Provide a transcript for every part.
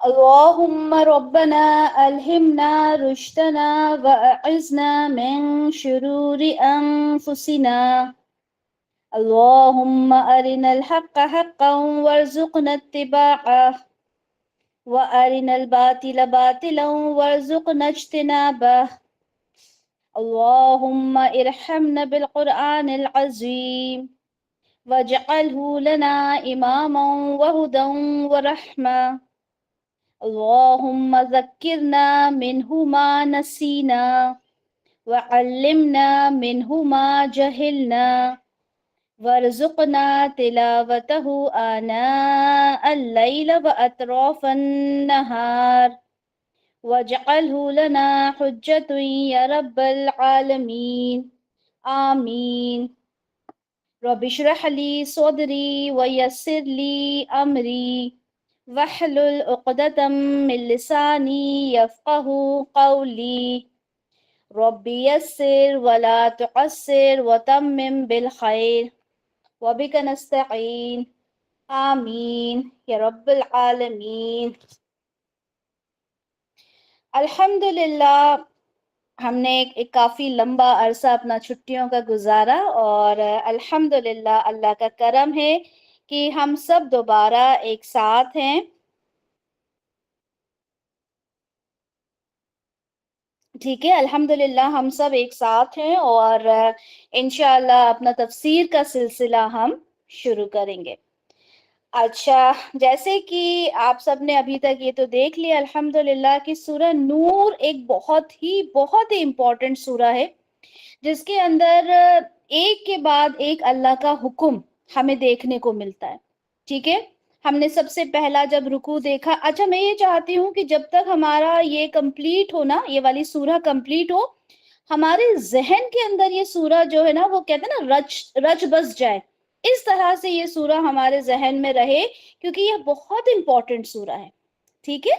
اللهم ربنا ألهمنا رشدنا وأعذنا من شرور أنفسنا. اللهم أرنا الحق حقا وارزقنا اتباعه وأرنا الباطل باطلا وارزقنا اجتنابه. اللهم ارحمنا بالقرآن العظيم واجعله لنا إماما وهدى ورحمة. اللهم ذكرنا منه ما نسينا وعلمنا منه ما جهلنا وارزقنا تلاوته آناء الليل وأطراف النهار واجعله لنا حجة يا رب العالمين. آمين. رب اشرح لي صدري ويسر لي أمري واحلل عقدة من لساني يفقه قولي. رب يسر ولا تعسر وتمم بالخير وبك نستعين. آمين یا رب العالمین. الحمدللہ ہم نے ایک کافی لمبا عرصہ اپنا چھٹیوں کا گزارا اور الحمدللہ اللہ کا کرم ہے کہ ہم سب دوبارہ ایک ساتھ ہیں. ٹھیک ہے، الحمدللہ ہم سب ایک ساتھ ہیں اور انشاءاللہ اپنا تفسیر کا سلسلہ ہم شروع کریں گے. اچھا، جیسے کہ آپ سب نے ابھی تک یہ تو دیکھ لیا الحمدللہ کہ سورہ نور ایک بہت ہی امپورٹنٹ سورہ ہے جس کے اندر ایک کے بعد ایک اللہ کا حکم ہمیں دیکھنے کو ملتا ہے. ٹھیک ہے، ہم نے سب سے پہلا جب رکوع دیکھا. اچھا، میں یہ چاہتی ہوں کہ جب تک ہمارا یہ کمپلیٹ ہو نا، یہ والی سورہ کمپلیٹ ہو، ہمارے ذہن کے اندر یہ سورہ جو ہے نا وہ کہتے ہیں نا رچ بس جائے، اس طرح سے یہ سورہ ہمارے ذہن میں رہے کیونکہ یہ بہت امپورٹنٹ سورہ ہے. ٹھیک ہے،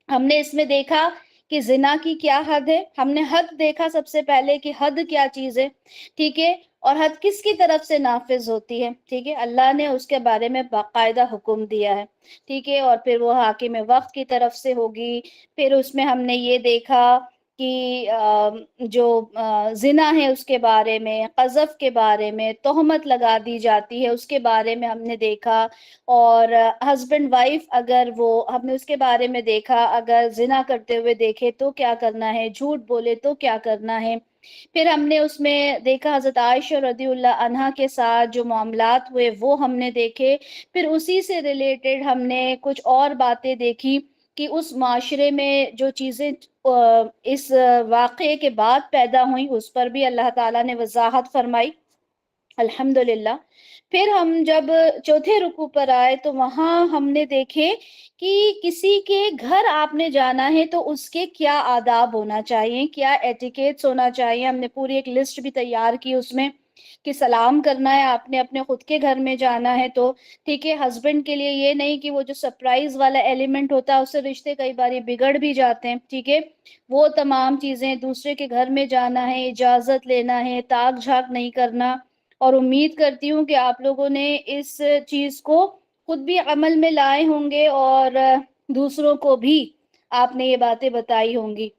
ہم نے اس میں دیکھا کہ زنا کی کیا حد ہے، ہم نے حد دیکھا سب سے پہلے کہ حد کیا چیز ہے. ٹھیک ہے، اور حد کس کی طرف سے نافذ ہوتی ہے. ٹھیک ہے، اللہ نے اس کے بارے میں باقاعدہ حکم دیا ہے. ٹھیک ہے، اور پھر وہ حاکم وقت کی طرف سے ہوگی. پھر اس میں ہم نے یہ دیکھا کہ جو زنا ہے اس کے بارے میں، قذف کے بارے میں، تہمت لگا دی جاتی ہے اس کے بارے میں ہم نے دیکھا. اور ہسبینڈ وائف اگر وہ ہم نے اس کے بارے میں دیکھا، اگر زنا کرتے ہوئے دیکھے تو کیا کرنا ہے، جھوٹ بولے تو کیا کرنا ہے. پھر ہم نے اس میں دیکھا حضرت عائشہ رضی اللہ عنہا کے ساتھ جو معاملات ہوئے وہ ہم نے دیکھے. پھر اسی سے ریلیٹڈ ہم نے کچھ اور باتیں دیکھی کہ اس معاشرے میں جو چیزیں اس واقعے کے بعد پیدا ہوئیں اس پر بھی اللہ تعالیٰ نے وضاحت فرمائی الحمدللہ. پھر ہم جب چوتھے رکوع پر آئے تو وہاں ہم نے دیکھے کہ کسی کے گھر آپ نے جانا ہے تو اس کے کیا آداب ہونا چاہیے، کیا ایٹیکیٹس ہونا چاہیے. ہم نے پوری ایک لسٹ بھی تیار کی اس میں کہ سلام کرنا ہے آپ نے اپنے خود کے گھر میں جانا ہے تو ٹھیک ہے. ہسبینڈ کے لیے یہ نہیں کہ وہ جو سرپرائز والا ایلیمنٹ ہوتا ہے اس سے رشتے کئی بار بگڑ بھی جاتے ہیں. ٹھیک ہے، وہ تمام چیزیں، دوسرے کے گھر میں جانا ہے، اجازت لینا ہے، تاک جھاک نہیں کرنا. اور امید کرتی ہوں کہ آپ لوگوں نے اس چیز کو خود بھی عمل میں لائے ہوں گے اور دوسروں کو بھی آپ نے یہ باتیں بتائی ہوں گی،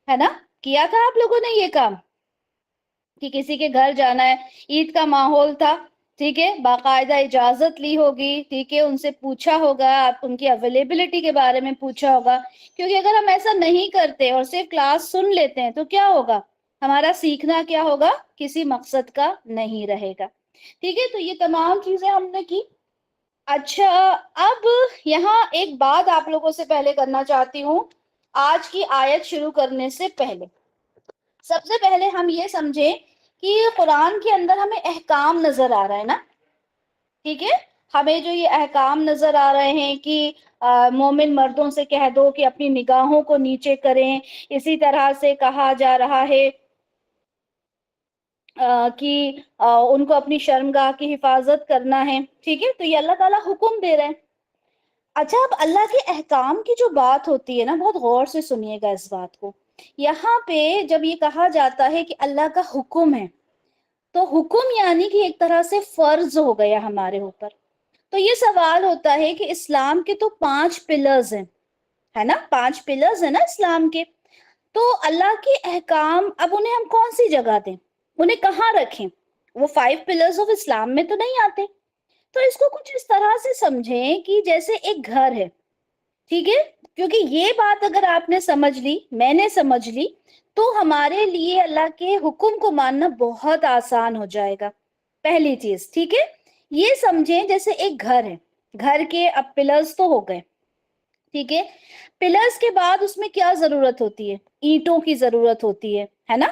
ہے نا. کیا تھا آپ لوگوں نے یہ کام کہ کسی کے گھر جانا ہے، عید کا ماحول تھا. ٹھیک ہے، باقاعدہ اجازت لی ہوگی. ٹھیک ہے، ان سے پوچھا ہوگا، آپ ان کی اویلیبلٹی کے بارے میں پوچھا ہوگا. کیونکہ اگر ہم ایسا نہیں کرتے اور صرف کلاس سن لیتے ہیں تو کیا ہوگا، ہمارا سیکھنا کیا ہوگا، کسی مقصد کا نہیں رہے گا. ٹھیک ہے، تو یہ تمام چیزیں ہم نے کی. اچھا، اب یہاں ایک بات آپ لوگوں سے پہلے کرنا چاہتی ہوں. آج کی آیت شروع کرنے سے پہلے سب سے پہلے ہم یہ سمجھیں کہ قرآن کے اندر ہمیں احکام نظر آ رہا ہے نا. ٹھیک ہے، ہمیں جو یہ احکام نظر آ رہے ہیں کہ مومن مردوں سے کہہ دو کہ اپنی نگاہوں کو نیچے کریں. اسی طرح سے کہا جا رہا ہے کہ ان کو اپنی شرمگاہ کی حفاظت کرنا ہے. ٹھیک ہے، تو یہ اللہ تعالیٰ حکم دے رہے ہیں. اچھا، اب اللہ کے احکام کی جو بات ہوتی ہے نا، بہت غور سے سنیے گا اس بات کو. یہاں پہ جب یہ کہا جاتا ہے کہ اللہ کا حکم ہے تو حکم یعنی کہ ایک طرح سے فرض ہو گیا ہمارے اوپر. تو یہ سوال ہوتا ہے کہ اسلام کے تو 5 پلرز ہیں. ہے نا, 5 پلرز ہے نا اسلام کے. تو اللہ کے احکام اب انہیں ہم کون سی جگہ دیں, انہیں کہاں رکھیں؟ وہ 5 پلرز آف اسلام میں تو نہیں آتے. تو اس کو کچھ اس طرح سے سمجھیں کہ جیسے ایک گھر ہے, ٹھیک ہے, کیونکہ یہ بات اگر آپ نے سمجھ لی, میں نے سمجھ لی, تو ہمارے لیے اللہ کے حکم کو ماننا بہت آسان ہو جائے گا. پہلی چیز, ٹھیک ہے, یہ سمجھیں جیسے ایک گھر ہے, گھر کے اب پلرز تو ہو گئے, ٹھیک ہے, پلرز کے بعد اس میں کیا ضرورت ہوتی ہے؟ اینٹوں کی ضرورت ہوتی ہے نا,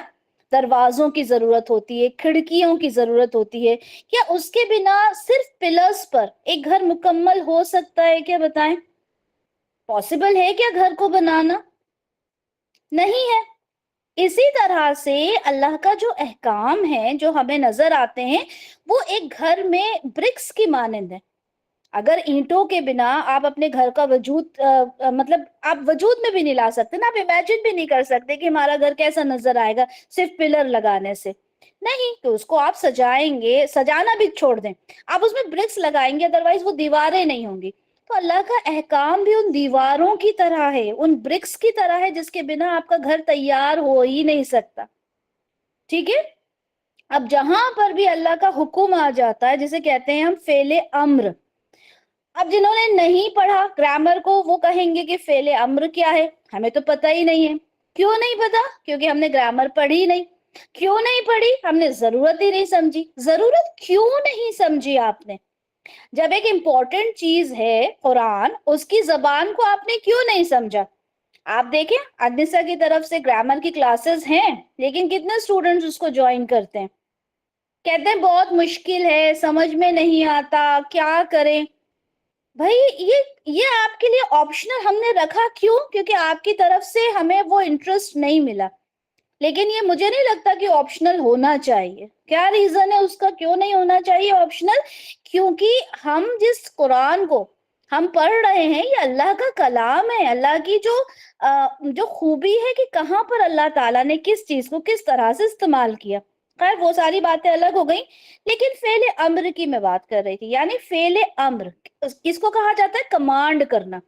دروازوں کی ضرورت ہوتی ہے, کھڑکیوں کی ضرورت ہوتی ہے. کیا اس کے بنا صرف پلرز پر ایک گھر مکمل ہو سکتا ہے کیا؟ بتائیں, پاسبل ہے کیا گھر کو بنانا؟ نہیں ہے. اسی طرح سے اللہ کا جو احکام ہے جو ہمیں نظر آتے ہیں وہ ایک گھر میں برکس کی مانند ہے. اگر اینٹوں کے بنا آپ اپنے گھر کا وجود مطلب آپ وجود میں بھی نہیں لا سکتے نا, آپ امیجن بھی نہیں کر سکتے کہ ہمارا گھر کیسا نظر آئے گا صرف پلر لگانے سے. نہیں, تو اس کو آپ سجائیں گے, سجانا بھی چھوڑ دیں, آپ اس میں برکس لگائیں گے, ادروائز وہ دیواریں نہیں ہوں گی. تو اللہ کا احکام بھی ان دیواروں کی طرح ہے, ان برکس کی طرح ہے جس کے بنا آپ کا گھر تیار ہو ہی نہیں سکتا. ٹھیک ہے, اب جہاں پر بھی اللہ کا حکم آ جاتا ہے, جسے کہتے ہیں ہم فعل امر. اب جنہوں نے نہیں پڑھا گرامر کو وہ کہیں گے کہ فعل امر کیا ہے, ہمیں تو پتہ ہی نہیں ہے. کیوں نہیں پتا؟ کیونکہ ہم نے گرامر پڑھی نہیں. کیوں نہیں پڑھی؟ ہم نے ضرورت ہی نہیں سمجھی. ضرورت کیوں نہیں سمجھی آپ نے؟ جب ایک امپورٹنٹ چیز ہے قرآن, اس کی زبان کو آپ نے کیوں نہیں سمجھا؟ آپ دیکھیں انسا کی طرف سے گرامر کی کلاسز ہیں, لیکن کتنے اسٹوڈنٹس اس کو جوائن کرتے ہیں؟ کہتے ہیں بہت مشکل ہے, سمجھ میں نہیں آتا, کیا کریں؟ بھائی یہ آپ کے لیے آپشنل ہم نے رکھا, کیوں؟ کیونکہ آپ کی طرف سے ہمیں وہ انٹرسٹ نہیں ملا. لیکن یہ مجھے نہیں لگتا کہ آپشنل ہونا چاہیے. کیا ریزن ہے اس کا کیوں نہیں ہونا چاہیے آپشنل؟ کیونکہ ہم جس قرآن کو ہم پڑھ رہے ہیں یہ اللہ کا کلام ہے, اللہ کی جو خوبی ہے کہ کہاں پر اللہ تعالیٰ نے کس چیز کو کس طرح سے استعمال کیا. خیر وہ ساری باتیں الگ ہو گئیں, لیکن فعل امر کی میں بات کر رہی تھی. یعنی فعل امر کس کو کہا جاتا ہے؟ کمانڈ کرنا.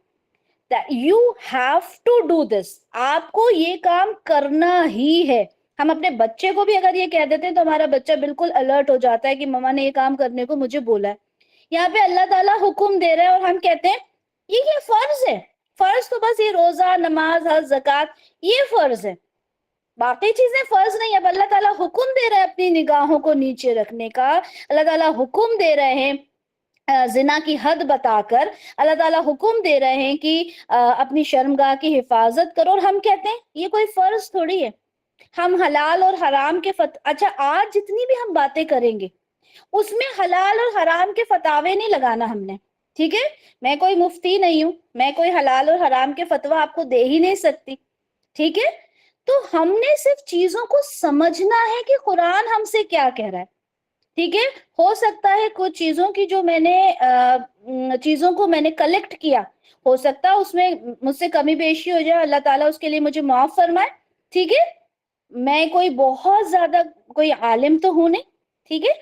You have to do this. آپ کو یہ کام کرنا ہی ہے. ہم اپنے بچے کو بھی اگر یہ کہہ دیتے ہیں تو ہمارا بچہ بالکل الرٹ ہو جاتا ہے کہ مما نے یہ کام کرنے کو مجھے بولا ہے. یہاں پہ اللہ تعالیٰ حکم دے رہے ہیں اور ہم کہتے ہیں یہ فرض ہے. فرض تو بس یہ روزہ, نماز, حج, زکوٰۃ, یہ فرض ہے, باقی چیزیں فرض نہیں. اب اللہ تعالیٰ حکم دے رہے ہیں اپنی نگاہوں کو نیچے رکھنے کا. اللہ تعالیٰ حکم دے رہے ہیں زنا کی حد بتا کر. اللہ تعالیٰ حکم دے رہے ہیں کہ اپنی شرمگاہ کی حفاظت کرو, اور ہم کہتے ہیں یہ کوئی فرض تھوڑی ہے. ہم حلال اور حرام کے اچھا آج جتنی بھی ہم باتیں کریں گے اس میں حلال اور حرام کے فتوے نہیں لگانا ہم نے, ٹھیک ہے؟ میں کوئی مفتی نہیں ہوں, میں کوئی حلال اور حرام کے فتویٰ آپ کو دے ہی نہیں سکتی, ٹھیک ہے؟ تو ہم نے صرف چیزوں کو سمجھنا ہے کہ قرآن ہم سے کیا کہہ رہا ہے, ٹھیک ہے؟ ہو سکتا ہے کچھ چیزوں کی جو میں نے چیزوں کو میں نے کلیکٹ کیا, ہو سکتا ہے اس میں مجھ سے کمی بیشی ہو جائے, اللہ تعالیٰ اس کے لیے مجھے معاف فرمائے, ٹھیک ہے؟ میں کوئی بہت زیادہ کوئی عالم تو ہوں نہیں, ٹھیک ہے؟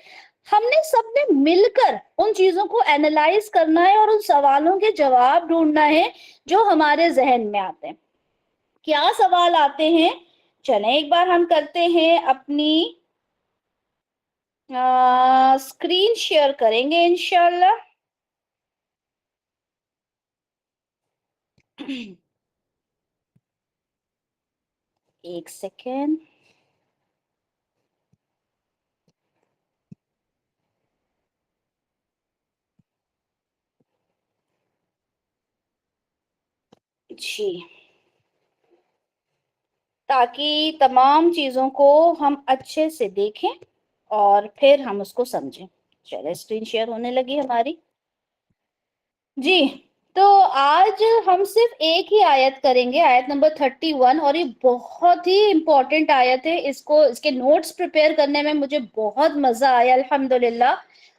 ہم نے سب نے مل کر ان چیزوں کو اینالائز کرنا ہے اور ان سوالوں کے جواب ڈھونڈنا ہے جو ہمارے ذہن میں آتے ہیں. کیا سوال آتے ہیں؟ چلیں ایک بار ہم کرتے ہیں اپنی اسکرین شیئر کریں گے انشاءاللہ. ایک سیکنڈ. جی, تاکہ تمام چیزوں کو ہم اچھے سے دیکھیں اور پھر ہم اس کو سمجھیں. چلے اسکرین شیئر ہونے لگی ہماری. جی, تو آج ہم صرف ایک ہی آیت کریں گے, آیت نمبر 31, اور یہ بہت ہی امپورٹنٹ آیت ہے. اس کے نوٹس پریپیئر کرنے میں مجھے بہت مزہ آیا الحمدللہ.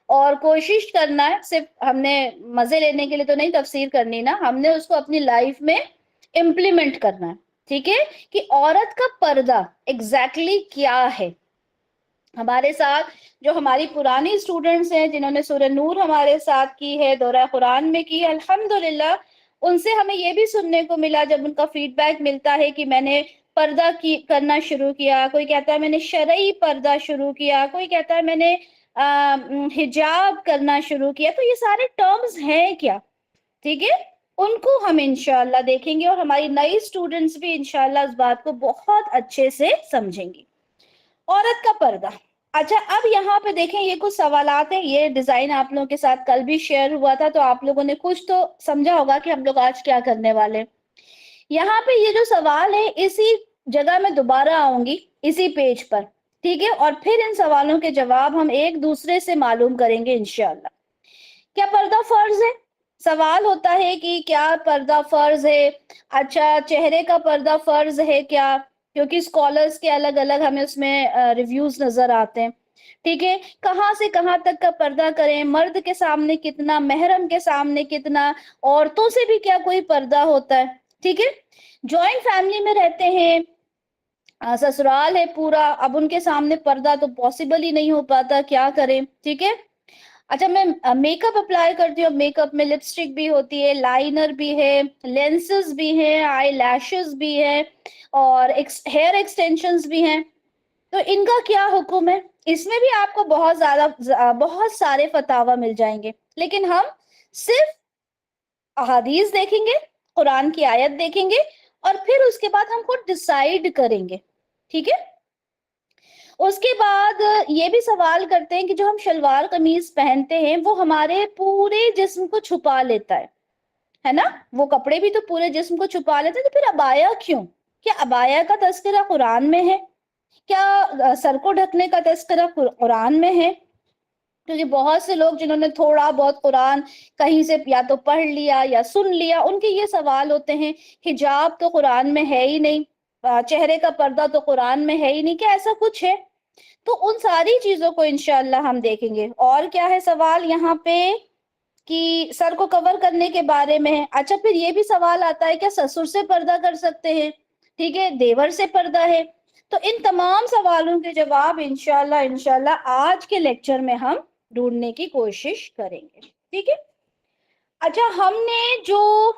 اور کوشش کرنا ہے, صرف ہم نے مزے لینے کے لیے تو نہیں تفسیر کرنی نا, ہم نے اس کو اپنی لائف میں امپلیمنٹ کرنا ہے, ٹھیک ہے؟ کہ عورت کا پردہ ایگزیکٹلی کیا ہے. ہمارے ساتھ جو ہماری پرانی اسٹوڈنٹس ہیں جنہوں نے سورہ نور ہمارے ساتھ کی ہے, دورہ قرآن میں کی ہے, الحمدللہ ان سے ہمیں یہ بھی سننے کو ملا جب ان کا فیڈ بیک ملتا ہے کہ میں نے پردہ کرنا شروع کیا، کوئی کہتا ہے میں نے شرعی پردہ شروع کیا، کوئی کہتا ہے میں نے حجاب کرنا شروع کیا، تو یہ سارے ٹرمز ہیں کیا، ٹھیک ہے، ان کو ہم انشاءاللہ دیکھیں گے، اور ہماری نئی سٹوڈنٹس بھی انشاءاللہ اس بات کو بہت اچھے سے سمجھیں گی۔ عورت کا پردہ، اچھا اب یہاں پہ دیکھیں یہ کچھ سوالات ہیں، یہ ڈیزائن آپ لوگوں کے ساتھ کل بھی شیئر ہوا تھا، تو آپ لوگوں نے کچھ تو سمجھا ہوگا کہ ہم لوگ آج کیا کرنے والے۔ یہاں پہ یہ جو سوال ہے اسی جگہ میں دوبارہ آؤں گی، اسی پیج پر، ٹھیک ہے، اور پھر ان سوالوں کے جواب ہم ایک دوسرے سے معلوم کریں گے انشاءاللہ۔ کیا پردہ فرض ہے؟ سوال ہوتا ہے کہ کیا پردہ فرض ہے؟ اچھا چہرے کا پردہ فرض ہے کیا؟ کیونکہ اسکالرس کے الگ الگ ہمیں اس میں ریویوز نظر آتے ہیں، ٹھیک ہے، کہاں سے کہاں تک کا پردہ کریں، مرد کے سامنے کتنا، محرم کے سامنے کتنا، عورتوں سے بھی کیا کوئی پردہ ہوتا ہے، ٹھیک ہے، جوائنٹ فیملی میں رہتے ہیں، سسرال ہے پورا، اب ان کے سامنے پردہ تو پاسبل ہی نہیں ہو پاتا، کیا کریں، ٹھیک ہے۔ اچھا میں میک اپ اپلائی کرتی ہوں، میک اپ میں لپسٹک بھی ہوتی ہے، لائنر بھی ہے، لینسز بھی ہیں، آئی لیشز بھی ہے، اور ہیئر ایکسٹینشنز بھی ہیں، تو ان کا کیا حکم ہے؟ اس میں بھی آپ کو بہت سارے فتاوی مل جائیں گے، لیکن ہم صرف احادیث دیکھیں گے، قرآن کی آیت دیکھیں گے، اور پھر اس کے بعد ہم خود ڈیسائیڈ کریں گے، ٹھیک ہے۔ اس کے بعد یہ بھی سوال کرتے ہیں کہ جو ہم شلوار قمیض پہنتے ہیں وہ ہمارے پورے جسم کو چھپا لیتا ہے نا، وہ کپڑے بھی تو پورے جسم کو چھپا لیتے ہیں، تو پھر عبایا کیوں؟ کیا عبایا کا تذکرہ قرآن میں ہے؟ کیا سر کو ڈھکنے کا تذکرہ قرآن میں ہے؟ کیونکہ بہت سے لوگ جنہوں نے تھوڑا بہت قرآن کہیں سے یا تو پڑھ لیا یا سن لیا، ان کے یہ سوال ہوتے ہیں حجاب تو قرآن میں ہے ہی نہیں، چہرے کا پردہ تو قرآن میں ہے ہی نہیں، کیا ایسا کچھ ہے؟ تو ان ساری چیزوں کو انشاءاللہ ہم دیکھیں گے۔ اور کیا ہے سوال یہاں پہ کہ سر کو کور کرنے کے بارے میں ہے۔ اچھا پھر یہ بھی سوال آتا ہے کیا سسر سے پردہ کر سکتے ہیں، ٹھیک ہے، دیور سے پردہ ہے؟ تو ان تمام سوالوں کے جواب انشاءاللہ آج کے لیکچر میں ہم ڈھونڈنے کی کوشش کریں گے، ٹھیک ہے۔ اچھا ہم نے جو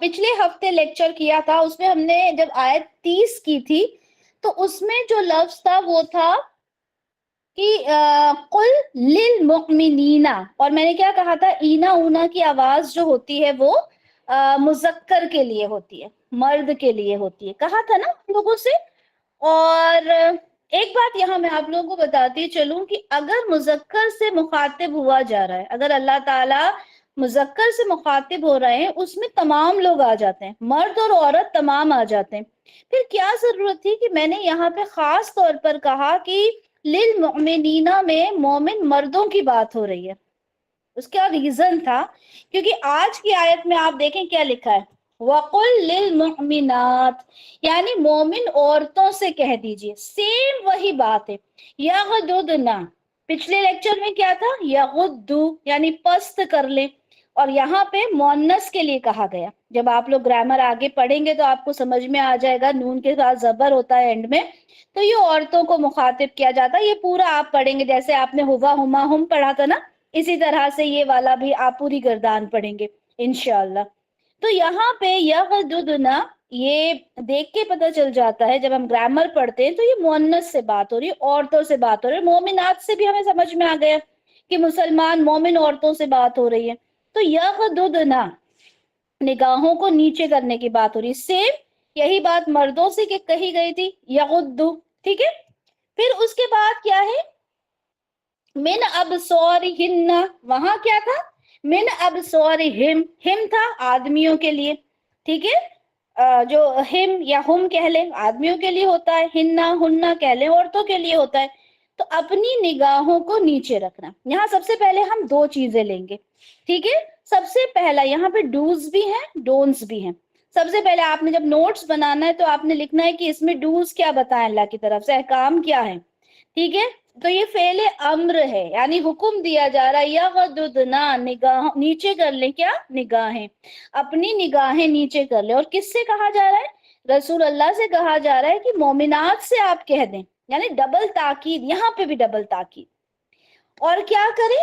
پچھلے ہفتے لیکچر کیا تھا اس میں ہم نے جب آیت 30 کی تھی تو اس میں جو لفظ تھا وہ تھا کہ قل للمؤمنین، اور میں نے کیا کہا تھا، اینا اونا کی آواز جو ہوتی ہے وہ مذکر کے لیے ہوتی ہے، مرد کے لیے ہوتی ہے، کہا تھا نا ہم لوگوں سے۔ اور ایک بات یہاں میں آپ لوگوں کو بتاتی چلوں کہ اگر مذکر سے مخاطب ہوا جا رہا ہے، اگر اللہ تعالیٰ مذکر سے مخاطب ہو رہے ہیں، اس میں تمام لوگ آ جاتے ہیں، مرد اور عورت تمام آ جاتے ہیں، پھر کیا ضرورت تھی کہ میں نے یہاں پہ خاص طور پر کہا کہ للمؤمنین میں مومن مردوں کی بات ہو رہی ہے؟ اس کا ریزن تھا کیونکہ آج کی آیت میں آپ دیکھیں کیا لکھا ہے، وَقُلْ لِلْمُؤْمِنَاتِ، یعنی مومن عورتوں سے کہہ دیجئے، سیم وہی بات ہے، یغضضن، پچھلے لیکچر میں کیا تھا، یغضو یعنی پست کر لیں، اور یہاں پہ مؤنث کے لیے کہا گیا، جب آپ لوگ گرامر آگے پڑھیں گے تو آپ کو سمجھ میں آ جائے گا، نون کے ساتھ زبر ہوتا ہے اینڈ میں، تو یہ عورتوں کو مخاطب کیا جاتا ہے، یہ پورا آپ پڑھیں گے، جیسے آپ نے ہوا ہما ہم پڑھا تھا نا، اسی طرح سے یہ والا بھی آپ پوری گردان پڑھیں گے انشاءاللہ۔ تو یہاں پہ یغضضن یہ دیکھ کے پتہ چل جاتا ہے جب ہم گرامر پڑھتے ہیں تو یہ مؤنث سے بات ہو رہی ہے، عورتوں سے بات ہو رہی ہے، مومنات سے بھی ہمیں سمجھ میں آ گیا کہ مسلمان مومن عورتوں سے بات ہو رہی ہے، تو یغضضن نگاہوں کو نیچے کرنے کی بات ہو رہی ہے، سیم یہی بات مردوں سے کہ کہی گئی تھی یغضو، ٹھیک ہے۔ پھر اس کے بعد کیا ہے، من ابصارہن، وہاں کیا تھا، من ابصارہم، ہم تھا آدمیوں کے لیے، ٹھیک ہے، جو ہم یا ہم کہہ لیں آدمیوں کے لیے ہوتا ہے، ہننا ہننا کہہ لیں عورتوں کے لیے ہوتا ہے، تو اپنی نگاہوں کو نیچے رکھنا۔ یہاں سب سے پہلے ہم دو چیزیں لیں گے، ٹھیک ہے، سب سے پہلا یہاں پہ ڈوز بھی ہیں ڈونٹس بھی ہیں۔ سب سے پہلے آپ نے جب نوٹس بنانا ہے تو آپ نے لکھنا ہے کہ اس میں ڈوز کیا بتائیں اللہ کی طرف سے، احکام کیا ہے، ٹھیک ہے، تو یہ فعل امر ہے، یعنی حکم دیا جا رہا ہے یغضضن، نگاہ نیچے کر لیں، کیا نگاہیں، اپنی نگاہیں نیچے کر لیں، اور کس سے کہا جا رہا ہے، رسول اللہ سے کہا جا رہا ہے کہ مومنات سے آپ کہہ دیں، یعنی ڈبل تاکید، یہاں پہ بھی ڈبل تاکید، اور کیا کریں،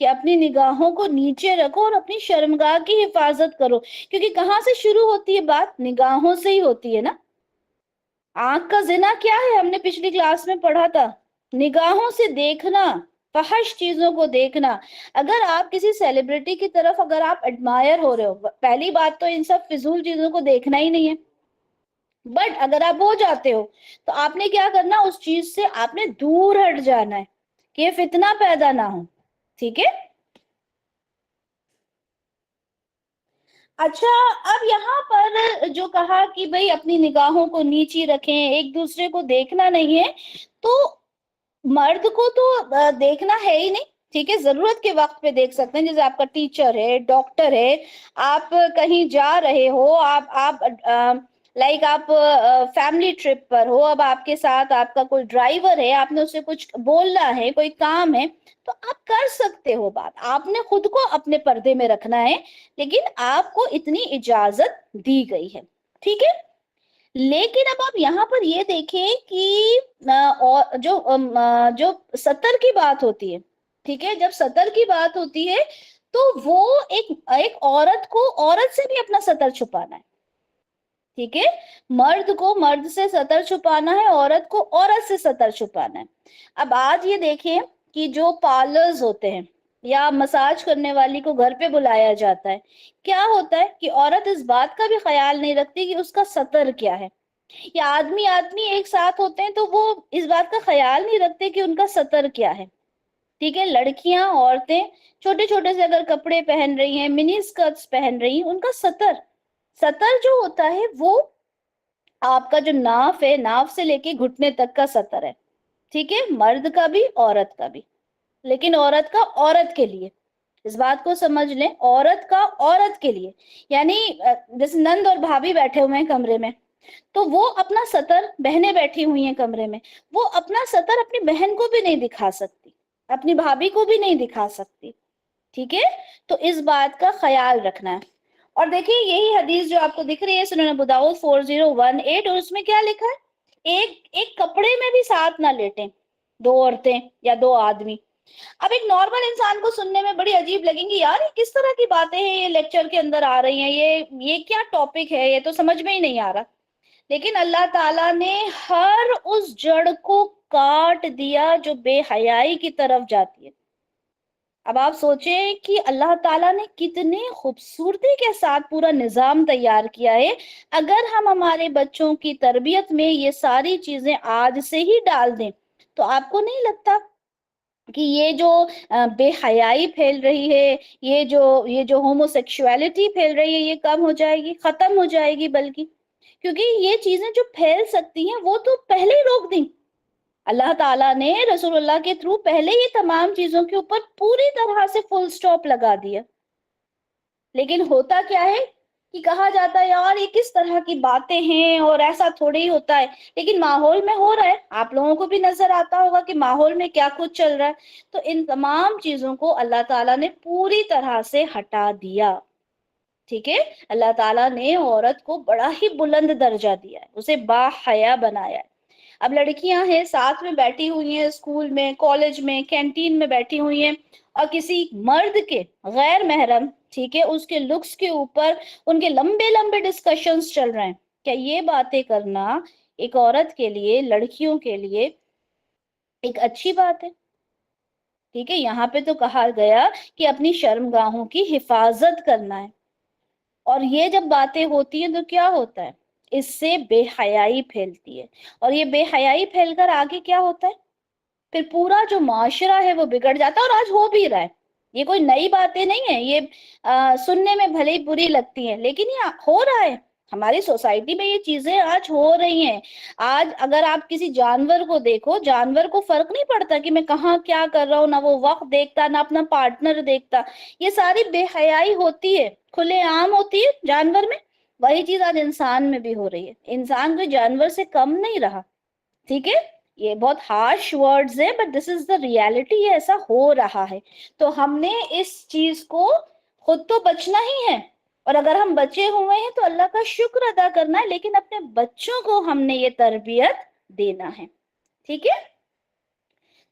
کہ اپنی نگاہوں کو نیچے رکھو اور اپنی شرمگاہ کی حفاظت کرو، کیونکہ کہاں سے شروع ہوتی ہے بات؟ نگاہوں سے ہی ہوتی ہے نا۔ آنکھ کا زنا کیا ہے؟ ہم نے پچھلی کلاس میں پڑھا تھا، نگاہوں سے دیکھنا، فحش چیزوں کو دیکھنا۔ اگر آپ کسی سیلیبریٹی کی طرف اگر آپ ایڈمائر ہو رہے ہو، پہلی بات تو ان سب فضول چیزوں کو دیکھنا ہی نہیں ہے، بٹ اگر آپ ہو جاتے ہو تو آپ نے کیا کرنا، اس چیز سے آپ نے دور ہٹ جانا ہے کہ یہ فتنہ پیدا نہ ہو، ٹھیک ہے؟ اچھا، اب یہاں پر جو کہا کہ بھئی اپنی نگاہوں کو نیچی رکھیں، ایک دوسرے کو دیکھنا نہیں ہے، تو مرد کو تو دیکھنا ہے ہی نہیں، ٹھیک ہے؟ ضرورت کے وقت پہ دیکھ سکتے ہیں، جیسے آپ کا ٹیچر ہے، ڈاکٹر ہے، آپ کہیں جا رہے ہو، آپ لائک آپ فیملی ٹرپ پر ہو، اب آپ کے ساتھ آپ کا کوئی ڈرائیور ہے، آپ نے اسے کچھ بولنا ہے، کوئی کام ہے، تو آپ کر سکتے ہو بات، آپ نے خود کو اپنے پردے میں رکھنا ہے، لیکن آپ کو اتنی اجازت دی گئی ہے، ٹھیک ہے؟ لیکن اب آپ یہاں پر یہ دیکھیں کہ جو سطر کی بات ہوتی ہے، ٹھیک ہے، جب سطر کی بات ہوتی ہے تو وہ ایک عورت کو عورت سے بھی اپنا سطر چھپانا ہے، ٹھیک ہے؟ مرد کو مرد سے سطر چھپانا ہے، عورت کو عورت سے سطر چھپانا ہے۔ اب آج یہ دیکھیں کہ جو پارلرز ہوتے ہیں یا مساج کرنے والی کو گھر پہ بلایا جاتا ہے، کیا ہوتا ہے کہ عورت اس بات کا بھی خیال نہیں رکھتی کہ اس کا سطر کیا ہے، یا آدمی آدمی ایک ساتھ ہوتے ہیں تو وہ اس بات کا خیال نہیں رکھتے کہ ان کا سطر کیا ہے، ٹھیک ہے؟ لڑکیاں، عورتیں چھوٹے چھوٹے سے اگر کپڑے پہن رہی ہیں، منی اسکرٹس پہن رہی ہیں، ان کا سطر جو ہوتا ہے وہ آپ کا جو ناف ہے، ناف سے لے کے گھٹنے تک کا سطر ہے، ٹھیک ہے؟ مرد کا بھی، عورت کا بھی، لیکن عورت کا عورت کے لیے، اس بات کو سمجھ لیں، عورت کا عورت کے لیے، یعنی جیسے نند اور بھابھی بیٹھے ہوئے ہیں کمرے میں، تو وہ اپنا سطر، بہنیں بیٹھی ہوئی ہیں کمرے میں، وہ اپنا سطر اپنی بہن کو بھی نہیں دکھا سکتی، اپنی بھابھی کو بھی نہیں دکھا سکتی، ٹھیک ہے؟ تو اس بات کا خیال رکھنا ہے۔ اور دیکھیں یہی حدیث جو آپ کو دکھ رہی ہے سنن ابو داؤد 4018، اور اس میں کیا لکھا ہے؟ ایک کپڑے میں بھی ساتھ نہ لیٹیں دو عورتیں یا دو آدمی۔ اب ایک نارمل انسان کو سننے میں بڑی عجیب لگیں گی، یار یہ کس طرح کی باتیں ہیں، یہ لیکچر کے اندر آ رہی ہیں، یہ کیا ٹاپک ہے، یہ تو سمجھ میں ہی نہیں آ رہا۔ لیکن اللہ تعالیٰ نے ہر اس جڑ کو کاٹ دیا جو بے حیائی کی طرف جاتی ہے۔ اب آپ سوچیں کہ اللہ تعالیٰ نے کتنے خوبصورتی کے ساتھ پورا نظام تیار کیا ہے، اگر ہم ہمارے بچوں کی تربیت میں یہ ساری چیزیں آج سے ہی ڈال دیں تو آپ کو نہیں لگتا کہ یہ جو بے حیائی پھیل رہی ہے، یہ جو ہومو سیکشولیٹی پھیل رہی ہے، یہ کم ہو جائے گی، ختم ہو جائے گی؟ بلکہ کیونکہ یہ چیزیں جو پھیل سکتی ہیں وہ تو پہلے ہی روک دیں، اللہ تعالیٰ نے رسول اللہ کے تھرو پہلے یہ تمام چیزوں کے اوپر پوری طرح سے فل سٹاپ لگا دیا۔ لیکن ہوتا کیا ہے کہ کہا جاتا ہے یار یہ کس طرح کی باتیں ہیں اور ایسا تھوڑی ہی ہوتا ہے، لیکن ماحول میں ہو رہا ہے، آپ لوگوں کو بھی نظر آتا ہوگا کہ ماحول میں کیا کچھ چل رہا ہے۔ تو ان تمام چیزوں کو اللہ تعالیٰ نے پوری طرح سے ہٹا دیا، ٹھیک ہے؟ اللہ تعالیٰ نے عورت کو بڑا ہی بلند درجہ دیا ہے، اسے با حیا بنایا ہے۔ اب لڑکیاں ہیں ساتھ میں بیٹھی ہوئی ہیں، اسکول میں، کالج میں، کینٹین میں بیٹھی ہوئی ہیں، اور کسی مرد کے غیر محرم، ٹھیک ہے، اس کے لکس کے اوپر ان کے لمبے لمبے ڈسکشنز چل رہے ہیں، کیا یہ باتیں کرنا ایک عورت کے لیے، لڑکیوں کے لیے ایک اچھی بات ہے؟ ٹھیک ہے، یہاں پہ تو کہا گیا کہ اپنی شرمگاہوں کی حفاظت کرنا ہے، اور یہ جب باتیں ہوتی ہیں تو کیا ہوتا ہے؟ اس سے بے حیائی پھیلتی ہے، اور یہ بے حیائی پھیل کر آگے کیا ہوتا ہے؟ پھر پورا جو معاشرہ ہے وہ بگڑ جاتا ہے، اور آج ہو بھی رہا ہے، یہ کوئی نئی باتیں نہیں ہیں، یہ سننے میں بھلے ہی بری لگتی ہیں لیکن یہ ہو رہا ہے، ہماری سوسائٹی میں یہ چیزیں آج ہو رہی ہیں۔ آج اگر آپ کسی جانور کو دیکھو، جانور کو فرق نہیں پڑتا کہ میں کہاں کیا کر رہا ہوں، نہ وہ وقت دیکھتا، نہ اپنا پارٹنر دیکھتا، یہ ساری بے حیائی ہوتی ہے، کھلے عام ہوتی ہے جانور میں، وہی چیز آج انسان میں بھی ہو رہی ہے، انسان کوئی جانور سے کم نہیں رہا، ٹھیک ہے؟ یہ بہت ہارش ورڈز ہے but this is the reality, یہ ایسا ہو رہا ہے۔ تو ہم نے اس چیز کو خود تو بچنا ہی ہے، اور اگر ہم بچے ہوئے ہیں تو اللہ کا شکر ادا کرنا ہے، لیکن اپنے بچوں کو ہم نے یہ تربیت دینا ہے، ٹھیک ہے؟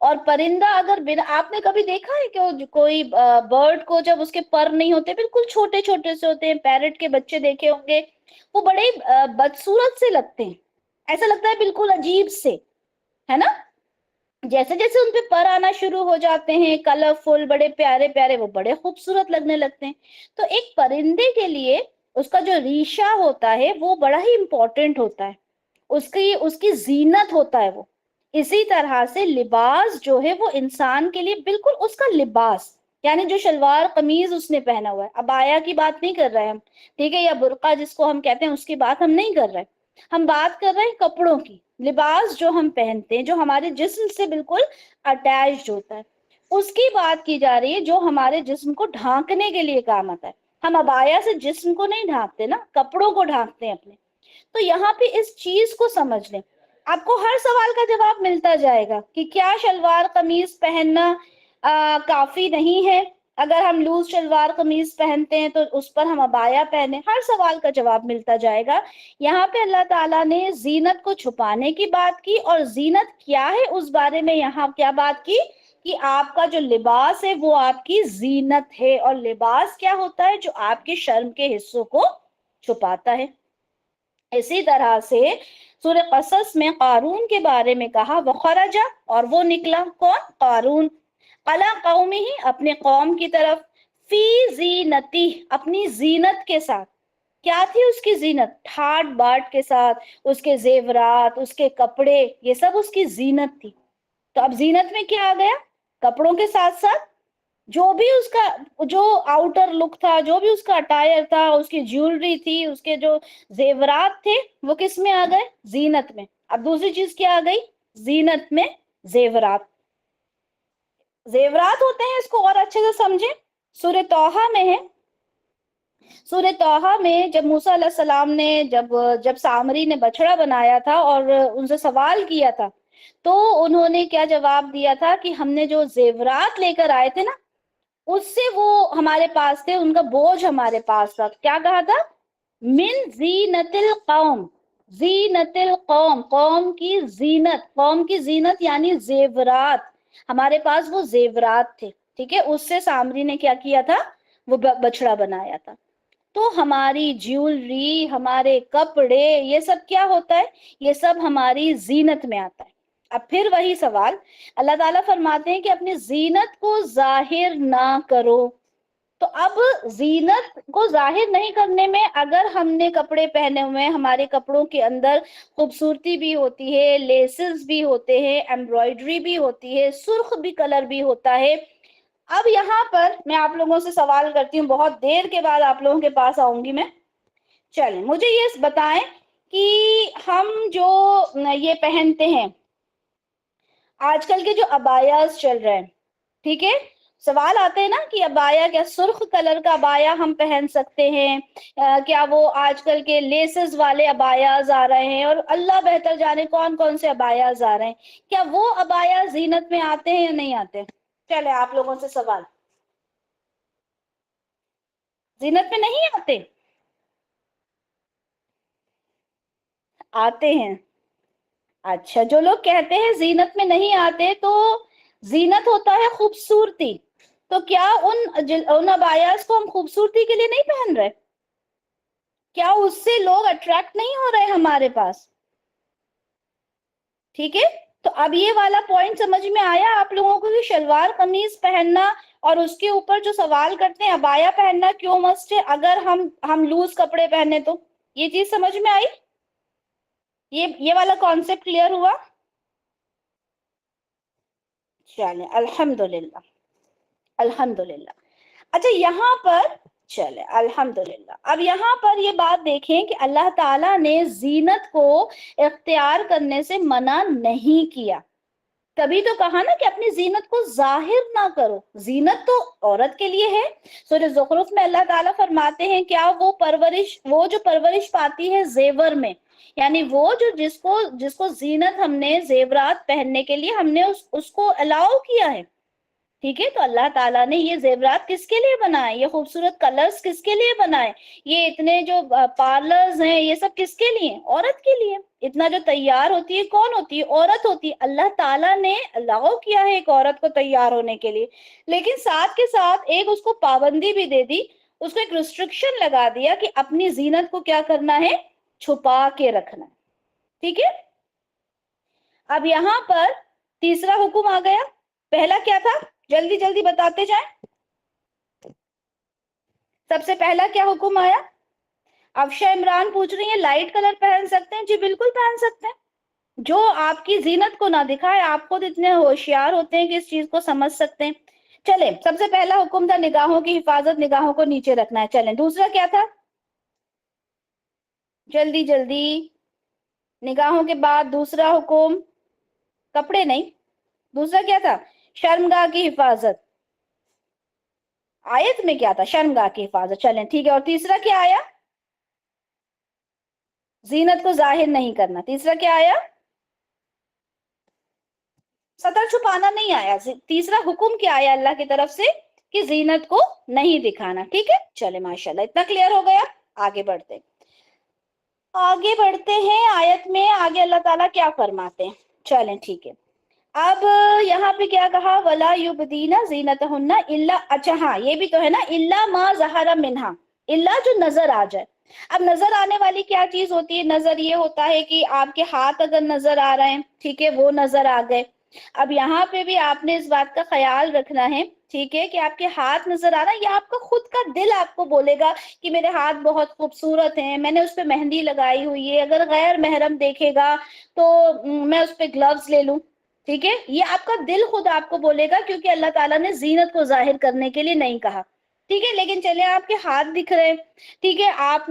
اور پرندہ اگر بنا، آپ نے کبھی دیکھا ہے کہ کوئی برڈ کو جب اس کے پر نہیں ہوتے، بالکل چھوٹے چھوٹے سے ہوتے ہیں، پیرٹ کے بچے دیکھے ہوں گے، وہ بڑے بدصورت سے لگتے ہیں، ایسا لگتا ہے بالکل عجیب سے، ہے نا؟ جیسے جیسے ان پہ پر آنا شروع ہو جاتے ہیں کلرفل، بڑے پیارے پیارے، وہ بڑے خوبصورت لگنے لگتے ہیں۔ تو ایک پرندے کے لیے اس کا جو ریشہ ہوتا ہے وہ بڑا ہی امپورٹنٹ ہوتا ہے، اس کی زینت ہوتا ہے وہ۔ اسی طرح سے لباس جو ہے وہ انسان کے لیے بالکل اس کا لباس، یعنی جو شلوار قمیض اس نے پہنا ہوا ہے، ابایا کی بات نہیں کر رہے ہم، ٹھیک ہے، یا برقع جس کو ہم کہتے ہیں اس کی بات ہم نہیں کر رہے، ہم بات کر رہے ہیں کپڑوں کی، لباس جو ہم پہنتے ہیں جو ہمارے جسم سے بالکل اٹیچڈ ہوتا ہے، اس کی بات کی جا رہی ہے جو ہمارے جسم کو ڈھانکنے کے لیے کام آتا ہے۔ ہم ابایا سے جسم کو نہیں ڈھانکتے نا، کپڑوں کو ڈھانکتے ہیں اپنے۔ تو یہاں پہ اس چیز کو سمجھ لیں، آپ کو ہر سوال کا جواب ملتا جائے گا کہ کیا شلوار قمیض پہننا کافی نہیں ہے؟ اگر ہم لوز شلوار قمیض پہنتے ہیں تو اس پر ہم ابایا پہنے، ہر سوال کا جواب ملتا جائے گا۔ یہاں پہ اللہ تعالیٰ نے زینت کو چھپانے کی بات کی، اور زینت کیا ہے اس بارے میں یہاں کیا بات کی کہ آپ کا جو لباس ہے وہ آپ کی زینت ہے، اور لباس کیا ہوتا ہے؟ جو آپ کے شرم کے حصوں کو چھپاتا ہے۔ اسی طرح سے سورہ قصص میں قارون کے بارے میں کہا، وَخَرَجَ، اور وہ نکلا، کون؟ قارون، عَلَىٰ قَوْمِهِ، اپنے قوم کی طرف، فی زینتی، اپنی زینت کے ساتھ۔ کیا تھی اس کی زینت؟ ٹھاٹ باٹ کے ساتھ، اس کے زیورات، اس کے کپڑے، یہ سب اس کی زینت تھی۔ تو اب زینت میں کیا آ گیا؟ کپڑوں کے ساتھ ساتھ جو بھی اس کا جو آؤٹر لک تھا، جو بھی اس کا اٹائر تھا، اس کی جیولری تھی، اس کے جو زیورات تھے، وہ کس میں آ گئے؟ زینت میں۔ اب دوسری چیز کیا آ گئی زینت میں؟ زیورات۔ زیورات ہوتے ہیں، اس کو اور اچھے سے سمجھیں، سورہ توحہ میں ہے، سورہ توحہ میں جب موسیٰ علیہ السلام نے جب سامری نے بچڑا بنایا تھا اور ان سے سوال کیا تھا، تو انہوں نے کیا جواب دیا تھا کہ ہم نے جو زیورات لے کر آئے تھے نا، اس سے وہ ہمارے پاس تھے، ان کا بوجھ ہمارے پاس تھا۔ کیا کہا تھا؟ من زینت القوم، زینت القوم، قوم کی زینت، قوم کی زینت یعنی زیورات، ہمارے پاس وہ زیورات تھے، ٹھیک ہے، اس سے سامری نے کیا کیا تھا؟ وہ بچڑا بنایا تھا۔ تو ہماری جیولری، ہمارے کپڑے، یہ سب کیا ہوتا ہے؟ یہ سب ہماری زینت میں آتا ہے۔ اب پھر وہی سوال، اللہ تعالیٰ فرماتے ہیں کہ اپنی زینت کو ظاہر نہ کرو۔ تو اب زینت کو ظاہر نہیں کرنے میں، اگر ہم نے کپڑے پہنے ہوئے ہیں، ہمارے کپڑوں کے اندر خوبصورتی بھی ہوتی ہے، لیسز بھی ہوتے ہیں، ایمبرائڈری بھی ہوتی ہے، سرخ بھی کلر بھی ہوتا ہے۔ اب یہاں پر میں آپ لوگوں سے سوال کرتی ہوں، بہت دیر کے بعد آپ لوگوں کے پاس آؤں گی میں، چلیں مجھے یہ بتائیں کہ ہم جو یہ پہنتے ہیں آج کل کے جو ابایاز چل رہے ہیں، ٹھیک ہے، سوال آتے ہیں نا کہ ابایا، کیا سرخ کلر کا ابایا ہم پہن سکتے ہیں؟ کیا وہ آج کل کے لیسز والے ابایاز آ رہے ہیں، اور اللہ بہتر جانے کون کون سے ابایاز آ رہے ہیں، کیا وہ ابایا زینت میں آتے ہیں یا نہیں آتے؟ چلے آپ لوگوں سے سوال، زینت میں نہیں آتے؟ آتے ہیں؟ اچھا، جو لوگ کہتے ہیں زینت میں نہیں آتے، تو زینت ہوتا ہے خوبصورتی، تو کیا ان ابایاز کو ہم خوبصورتی کے لیے نہیں پہن رہے؟ کیا اس سے لوگ اٹریکٹ نہیں ہو رہے ہمارے پاس؟ ٹھیک ہے، تو اب یہ والا پوائنٹ سمجھ میں آیا آپ لوگوں کو کہ شلوار قمیض پہننا اور اس کے اوپر جو سوال کرتے ہیں ابایا پہننا کیوں مسٹ ہے اگر ہم لوز کپڑے پہنے تو؟ یہ چیز سمجھ میں آئی؟ یہ والا کانسیپٹ کلیئر ہوا؟ چلیں الحمدللہ، الحمدللہ۔ اچھا یہاں پر چلے الحمدللہ، اب یہاں پر یہ بات دیکھیں کہ اللہ تعالیٰ نے زینت کو اختیار کرنے سے منع نہیں کیا، تبھی تو کہا نا کہ اپنی زینت کو ظاہر نہ کرو، زینت تو عورت کے لیے ہے۔ سورہ زخرف میں اللہ تعالیٰ فرماتے ہیں کیا وہ جو پرورش پاتی ہے زیور میں، یعنی وہ جو جس کو زینت ہم نے زیورات پہننے کے لیے ہم نے اس کو الاؤ کیا ہے، ٹھیک ہے، تو اللہ تعالیٰ نے یہ زیورات کس کے لیے بنائے، یہ خوبصورت کلرز کس کے لیے بنائے، یہ اتنے جو پارلرز ہیں یہ سب کس کے لیے، عورت کے لیے۔ اتنا جو تیار ہوتی ہے کون ہوتی ہے، عورت ہوتی ہے۔ اللہ تعالیٰ نے الاؤ کیا ہے ایک عورت کو تیار ہونے کے لیے، لیکن ساتھ کے ساتھ ایک اس کو پابندی بھی دے دی، اس کو ایک ریسٹرکشن لگا دیا کہ اپنی زینت کو کیا کرنا ہے، چھپا کے رکھنا ہے۔ ٹھیک ہے، اب یہاں پر تیسرا حکم آ گیا۔ پہلا کیا تھا، جلدی جلدی بتاتے جائیں۔ سب سے پہلا کیا حکم آیا؟ افشا عمران پوچھ رہی ہیں لائٹ کلر پہن سکتے ہیں؟ جی بالکل پہن سکتے ہیں، جو آپ کی زینت کو نہ دکھائے۔ آپ خود اتنے ہوشیار ہوتے ہیں کہ اس چیز کو سمجھ سکتے ہیں۔ چلیں، سب سے پہلا حکم تھا نگاہوں کی حفاظت، نگاہوں کو نیچے رکھنا ہے۔ چلیں، دوسرا کیا تھا، جلدی جلدی، نگاہوں کے بعد دوسرا حکم، کپڑے نہیں، دوسرا کیا تھا، شرمگاہ کی حفاظت۔ آیت میں کیا تھا، شرمگاہ کی حفاظت۔ چلیں ٹھیک ہے، اور تیسرا کیا آیا، زینت کو ظاہر نہیں کرنا۔ تیسرا کیا آیا، سطر چھپانا نہیں آیا۔ تیسرا حکم کیا آیا اللہ کی طرف سے، کہ زینت کو نہیں دکھانا۔ ٹھیک ہے، چلے ماشاءاللہ، اتنا کلیئر ہو گیا۔ آگے بڑھتے ہیں آیت میں، آگے اللہ تعالیٰ کیا فرماتے ہیں۔ چلیں ٹھیک ہے، اب یہاں پہ کیا کہا، وَلَا يُبْدِينَ زِينَتَهُنَّ إِلَّا، اچھا ہاں یہ بھی تو ہے نا، إِلَّا مَا ظَهَرَ مِنْهَا، اللہ جو نظر آ جائے۔ اب نظر آنے والی کیا چیز ہوتی ہے، نظر یہ ہوتا ہے کہ آپ کے ہاتھ اگر نظر آ رہے ہیں، ٹھیک ہے، وہ نظر آ گئے۔ اب یہاں پہ بھی آپ نے اس بات کا خیال رکھنا ہے، ٹھیک ہے، کہ آپ کے ہاتھ نظر آ رہا ہے، یا آپ کا خود کا دل آپ کو بولے گا کہ میرے ہاتھ بہت خوبصورت ہیں، میں نے اس پہ مہندی لگائی ہوئی ہے، اگر غیر محرم دیکھے گا تو میں اس پہ گلوز لے لوں۔ ٹھیک ہے، یہ آپ کا دل خود آپ کو بولے گا، کیونکہ اللہ تعالیٰ نے زینت کو ظاہر کرنے کے لیے نہیں کہا۔ ٹھیک ہے، لیکن چلے آپ کے ہاتھ دکھ رہے، ٹھیک ہے، آپ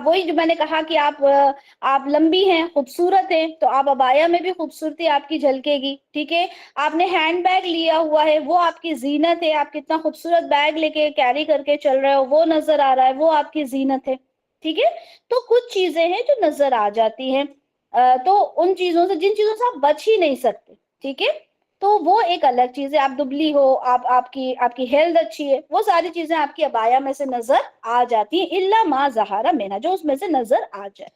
وہی جو میں نے کہا کہ آپ لمبی ہیں، خوبصورت ہیں، تو آپ عبایا میں بھی خوبصورتی آپ کی جھلکے گی۔ ٹھیک ہے، آپ نے ہینڈ بیگ لیا ہوا ہے، وہ آپ کی زینت ہے، آپ کتنا خوبصورت بیگ لے کے کیری کر کے چل رہے ہو، وہ نظر آ رہا ہے، وہ آپ کی زینت ہے۔ ٹھیک ہے، تو کچھ چیزیں ہیں جو نظر آ جاتی ہیں، تو ان چیزوں سے، جن چیزوں سے آپ بچ ہی نہیں سکتے، ٹھیک ہے، تو وہ ایک الگ چیز ہے۔ آپ دبلی ہو، آپ کی ہیلتھ اچھی ہے، وہ ساری چیزیں آپ کی عبایا میں سے نظر آ جاتی ہیں، الا ما ظہر منہا، جو اس میں سے نظر آ جائے۔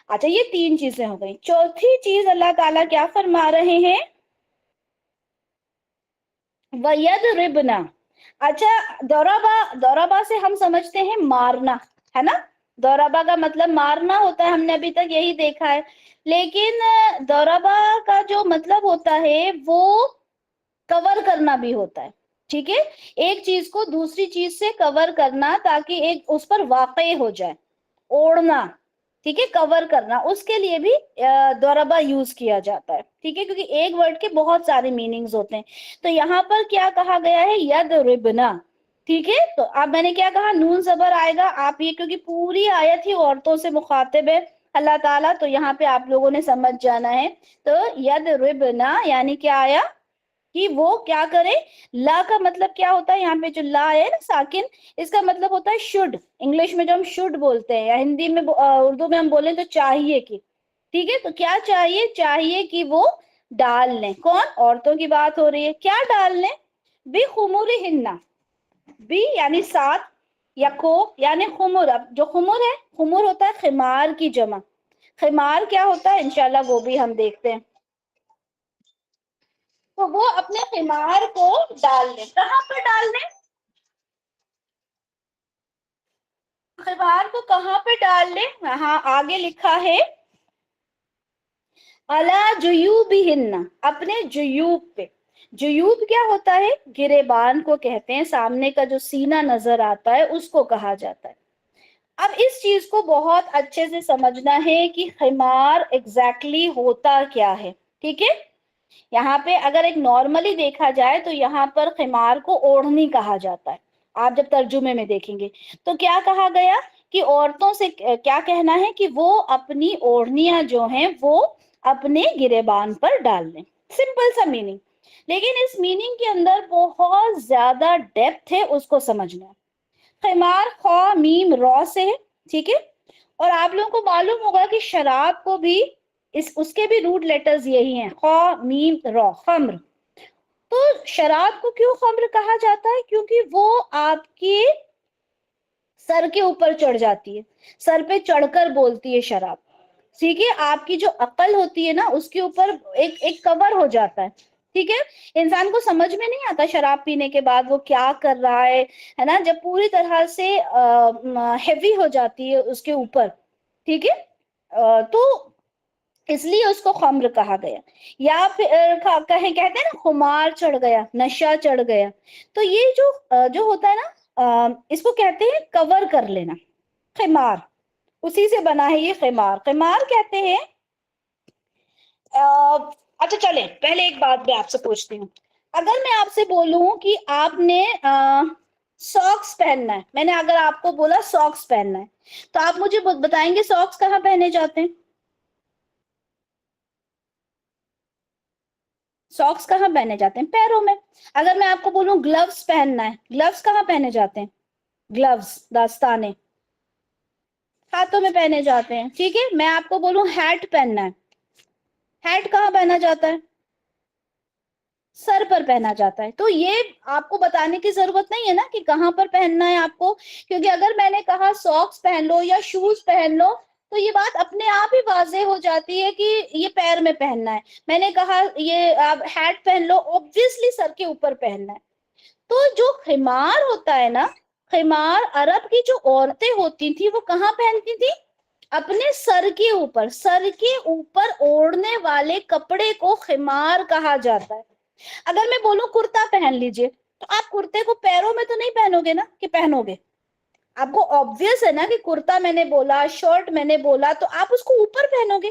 اچھا، یہ تین چیزیں ہو گئی۔ چوتھی چیز اللہ تعالیٰ کیا فرما رہے ہیں، وَيَضْرِبْنَ۔ اچھا، دوربا سے ہم سمجھتے ہیں مارنا، ہے نا، دوربا کا مطلب مارنا ہوتا ہے، ہم نے ابھی تک یہی دیکھا ہے، لیکن دوربا کا جو مطلب ہوتا ہے وہ کور کرنا بھی ہوتا ہے۔ ٹھیک ہے، ایک چیز کو دوسری چیز سے کور کرنا تاکہ ایک اس پر واقع ہو جائے، اوڑھنا، ٹھیک ہے، کور کرنا، اس کے لیے بھی دوربا یوز کیا جاتا ہے۔ ٹھیک ہے، کیونکہ ایک ورڈ کے بہت سارے میننگز ہوتے ہیں، تو یہاں پر کیا کہا گیا ہے، یضربنا۔ ٹھیک ہے، تو اب میں نے کیا کہا، نون زبر آئے گا، آپ یہ کیونکہ پوری آیت ہی عورتوں سے مخاطب ہے اللہ تعالیٰ، تو یہاں پہ آپ لوگوں نے سمجھ جانا ہے۔ تو یضربنا یعنی کیا آیا، کہ وہ کیا کرے۔ لا کا مطلب کیا ہوتا ہے، یہاں پہ جو لا ہے نا ساکن، اس کا مطلب ہوتا ہے شڈ، انگلش میں جو ہم شڈ بولتے ہیں، یا ہندی میں اردو میں ہم بولیں تو چاہیے کی۔ ٹھیک ہے، تو کیا چاہیے، چاہیے کہ وہ ڈال لیں، کون، عورتوں کی بات ہو رہی ہے، کیا ڈال لیں، بِخُمُرِہِنَّ، بی یعنی ساتھ، یا کو یعنی خمر۔ اب جو خمر ہے، خمر ہوتا ہے خمار کی جمع، خمار کیا ہوتا ہے انشاءاللہ وہ بھی ہم دیکھتے ہیں۔ تو وہ اپنے خمار کو ڈال لیں، کہاں پر ڈال لیں، خمار کو کہاں پہ ڈال لیں، ہاں آگے لکھا ہے علی جیوبہن، اپنے جیوب پہ۔ جیوب کیا ہوتا ہے، گریبان کو کہتے ہیں، سامنے کا جو سینہ نظر آتا ہے اس کو کہا جاتا ہے۔ اب اس چیز کو بہت اچھے سے سمجھنا ہے کہ خمار ایگزیکٹلی ہوتا کیا ہے۔ ٹھیک ہے، یہاں پہ اگر ایک نارملی دیکھا جائے تو یہاں پر خمار کو اوڑھنی کہا جاتا ہے، آپ جب ترجمے میں دیکھیں گے تو کیا کہا گیا کہ عورتوں سے کیا کہنا ہے کہ وہ اپنی اوڑھنیاں جو ہیں وہ اپنے گریبان پر ڈال لیں، سمپل سا میننگ، لیکن اس میننگ کے اندر بہت زیادہ ڈیپتھ ہے، اس کو سمجھنا ہے۔ خمار خا میم رو سے ہے، ٹھیک ہے، اور آپ لوگوں کو معلوم ہوگا کہ شراب کو بھی اس کے بھی روٹ لیٹرز یہی ہیں، خا میم رو، خمر۔ تو شراب کو کیوں خمر کہا جاتا ہے؟ کیونکہ وہ آپ کے سر کے اوپر چڑھ جاتی ہے، سر پہ چڑھ کر بولتی ہے شراب. ٹھیک ہے، آپ کی جو عقل ہوتی ہے نا اس کے اوپر ایک کور ہو جاتا ہے. ٹھیک ہے، انسان کو سمجھ میں نہیں آتا شراب پینے کے بعد وہ کیا کر رہا ہے نا، جب پوری طرح سے ہیوی ہو جاتی ہے اس کے اوپر. ٹھیک ہے، تو اس لیے اس کو خمر کہا گیا. یا پھر کہتے ہیں نا خمار چڑھ گیا، نشہ چڑھ گیا. تو یہ جو ہوتا ہے نا اس کو کہتے ہیں کور کر لینا، خمار. اسی سے بنا ہے یہ خمار. خمار کہتے ہیں اچھا چلیں پہلے ایک بات میں آپ سے پوچھتی ہوں. اگر میں آپ سے بولوں کہ آپ نے ساکس پہننا ہے، میں نے اگر آپ کو بولا ساکس پہننا ہے، تو آپ مجھے بتائیں گے ساکس کہاں پہنے جاتے ہیں؟ ساکس کہاں پہنے جاتے ہیں؟ پیروں میں. اگر میں آپ کو بولوں گلوز پہننا ہے، گلوز کہاں پہنے جاتے ہیں؟ گلوز دستانے ہاتھوں میں پہنے جاتے ہیں. ٹھیک ہے، میں آپ کو بولوں ہیٹ پہننا ہے، ہیٹ کہاں پہنا جاتا ہے؟ سر پر پہنا جاتا ہے. تو یہ آپ کو بتانے کی ضرورت نہیں ہے نا کہ کہاں پر پہننا ہے آپ کو، کیونکہ اگر میں نے کہا ساکس پہن لو یا شوز پہن لو تو یہ بات اپنے آپ ہی واضح ہو جاتی ہے کہ یہ پیر میں پہننا ہے. میں نے کہا یہ آپ ہیٹ پہن لو، obviously سر کے اوپر پہننا ہے. تو جو خمار ہوتا ہے نا، خمار عرب کی جو عورتیں ہوتی تھی وہ کہاں پہنتی تھی؟ اپنے سر کے اوپر. سر کے اوپر اوڑھنے والے کپڑے کو خمار کہا جاتا ہے. اگر میں بولوں کرتا پہن لیجئے، تو آپ کرتے کو پیروں میں تو نہیں پہنو گے نا، کہ پہنو گے؟ آپ کو obvious ہے نا کہ کرتا میں نے بولا، شرٹ میں نے بولا، تو آپ اس کو اوپر پہنو گے.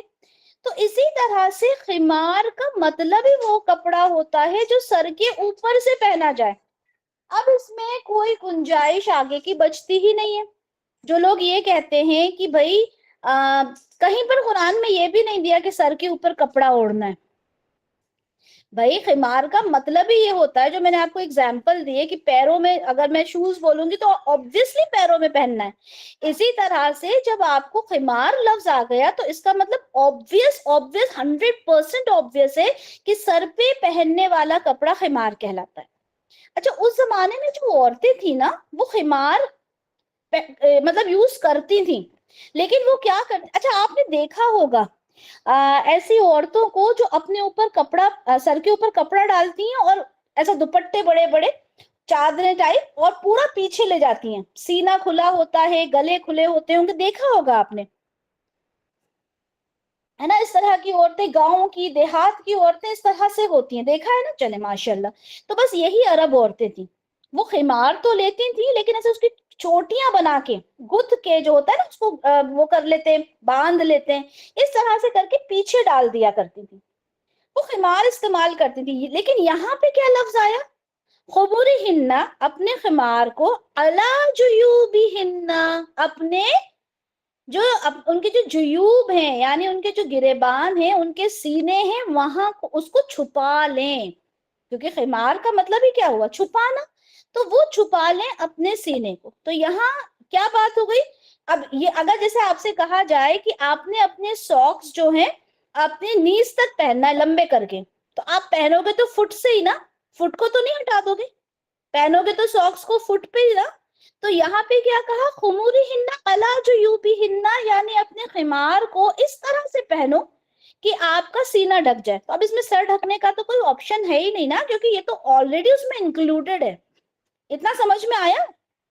تو اسی طرح سے خمار کا مطلب ہی وہ کپڑا ہوتا ہے جو سر کے اوپر سے پہنا جائے. اب اس میں کوئی گنجائش آگے کی بچتی ہی نہیں ہے. جو لوگ یہ کہتے ہیں کہ بھائی کہیں پر قرآن میں یہ بھی نہیں دیا کہ سر کے اوپر کپڑا اوڑھنا ہے. بھائی خمار کا مطلب ہی یہ ہوتا ہے جو میں نے آپ کو اگزامپل دی ہے کہ پیروں میں، اگر میں شوز بولوں گی تو obviously پیروں میں پہننا ہے. اسی طرح سے جب آپ کو خمار لفظ آ گیا تو اس کا مطلب obvious 100% obvious ہے کہ سر پہ پہننے والا کپڑا خمار کہلاتا ہے. اچھا اس زمانے میں جو عورتیں تھیں نا وہ خمار مطلب یوز کرتی تھیں، لیکن وہ کیا کرتی، اچھا آپ نے دیکھا ہوگا ایسی عورتوں کو جو اپنے اوپر کپڑا، سر کے اوپر کپڑا ڈالتی ہیں اور ایسا دوپٹے بڑے بڑے چادریں ٹائپ اور پورا پیچھے لے جاتی ہیں، سینہ کھلا ہوتا ہے، گلے کھلے ہوتے ہیں، دیکھا ہوگا آپ نے، ہے نا؟ اس طرح کی عورتیں گاؤں کی، دیہات کی عورتیں اس طرح سے ہوتی ہیں، دیکھا ہے نا؟ چلے ماشاءاللہ. تو بس یہی عرب عورتیں تھیں. وہ خمار تو لیتی تھیں لیکن ایسے اس کی چوٹیاں بنا کے، گتھ کے جو ہوتا ہے نا اس کو وہ کر لیتے ہیں، باندھ لیتے ہیں، اس طرح سے کر کے پیچھے ڈال دیا کرتی تھی. وہ خمار استعمال کرتی تھی. لیکن یہاں پہ کیا لفظ آیا؟ خمورہن، اپنے خمار کو، علی جیوبہن، اپنے جو ان کے جو جیوب ہیں یعنی ان کے جو گریبان ہیں، ان کے سینے ہیں، وہاں اس کو چھپا لیں. کیونکہ خمار کا مطلب ہی کیا ہوا؟ چھپانا. تو وہ چھپا لیں اپنے سینے کو. تو یہاں کیا بات ہو گئی؟ اب یہ اگر جیسے آپ سے کہا جائے کہ آپ نے اپنے ساکس جو ہیں اپنے نیز تک پہننا ہے لمبے کر کے، تو آپ پہنو گے تو فٹ سے ہی نا، فٹ کو تو نہیں ہٹا دو گے، پہنو گے تو ساکس کو فٹ پہ ہی نا. تو یہاں پہ کیا کہا؟ خمورہن علی جیوبہن، یعنی اپنے خمار کو اس طرح سے پہنو کہ آپ کا سینہ ڈھک جائے. تو اب اس میں سر ڈھکنے کا تو کوئی آپشن ہے ہی نہیں نا، کیونکہ یہ تو آلریڈی اس میں انکلوڈڈ ہے. اتنا سمجھ میں آیا؟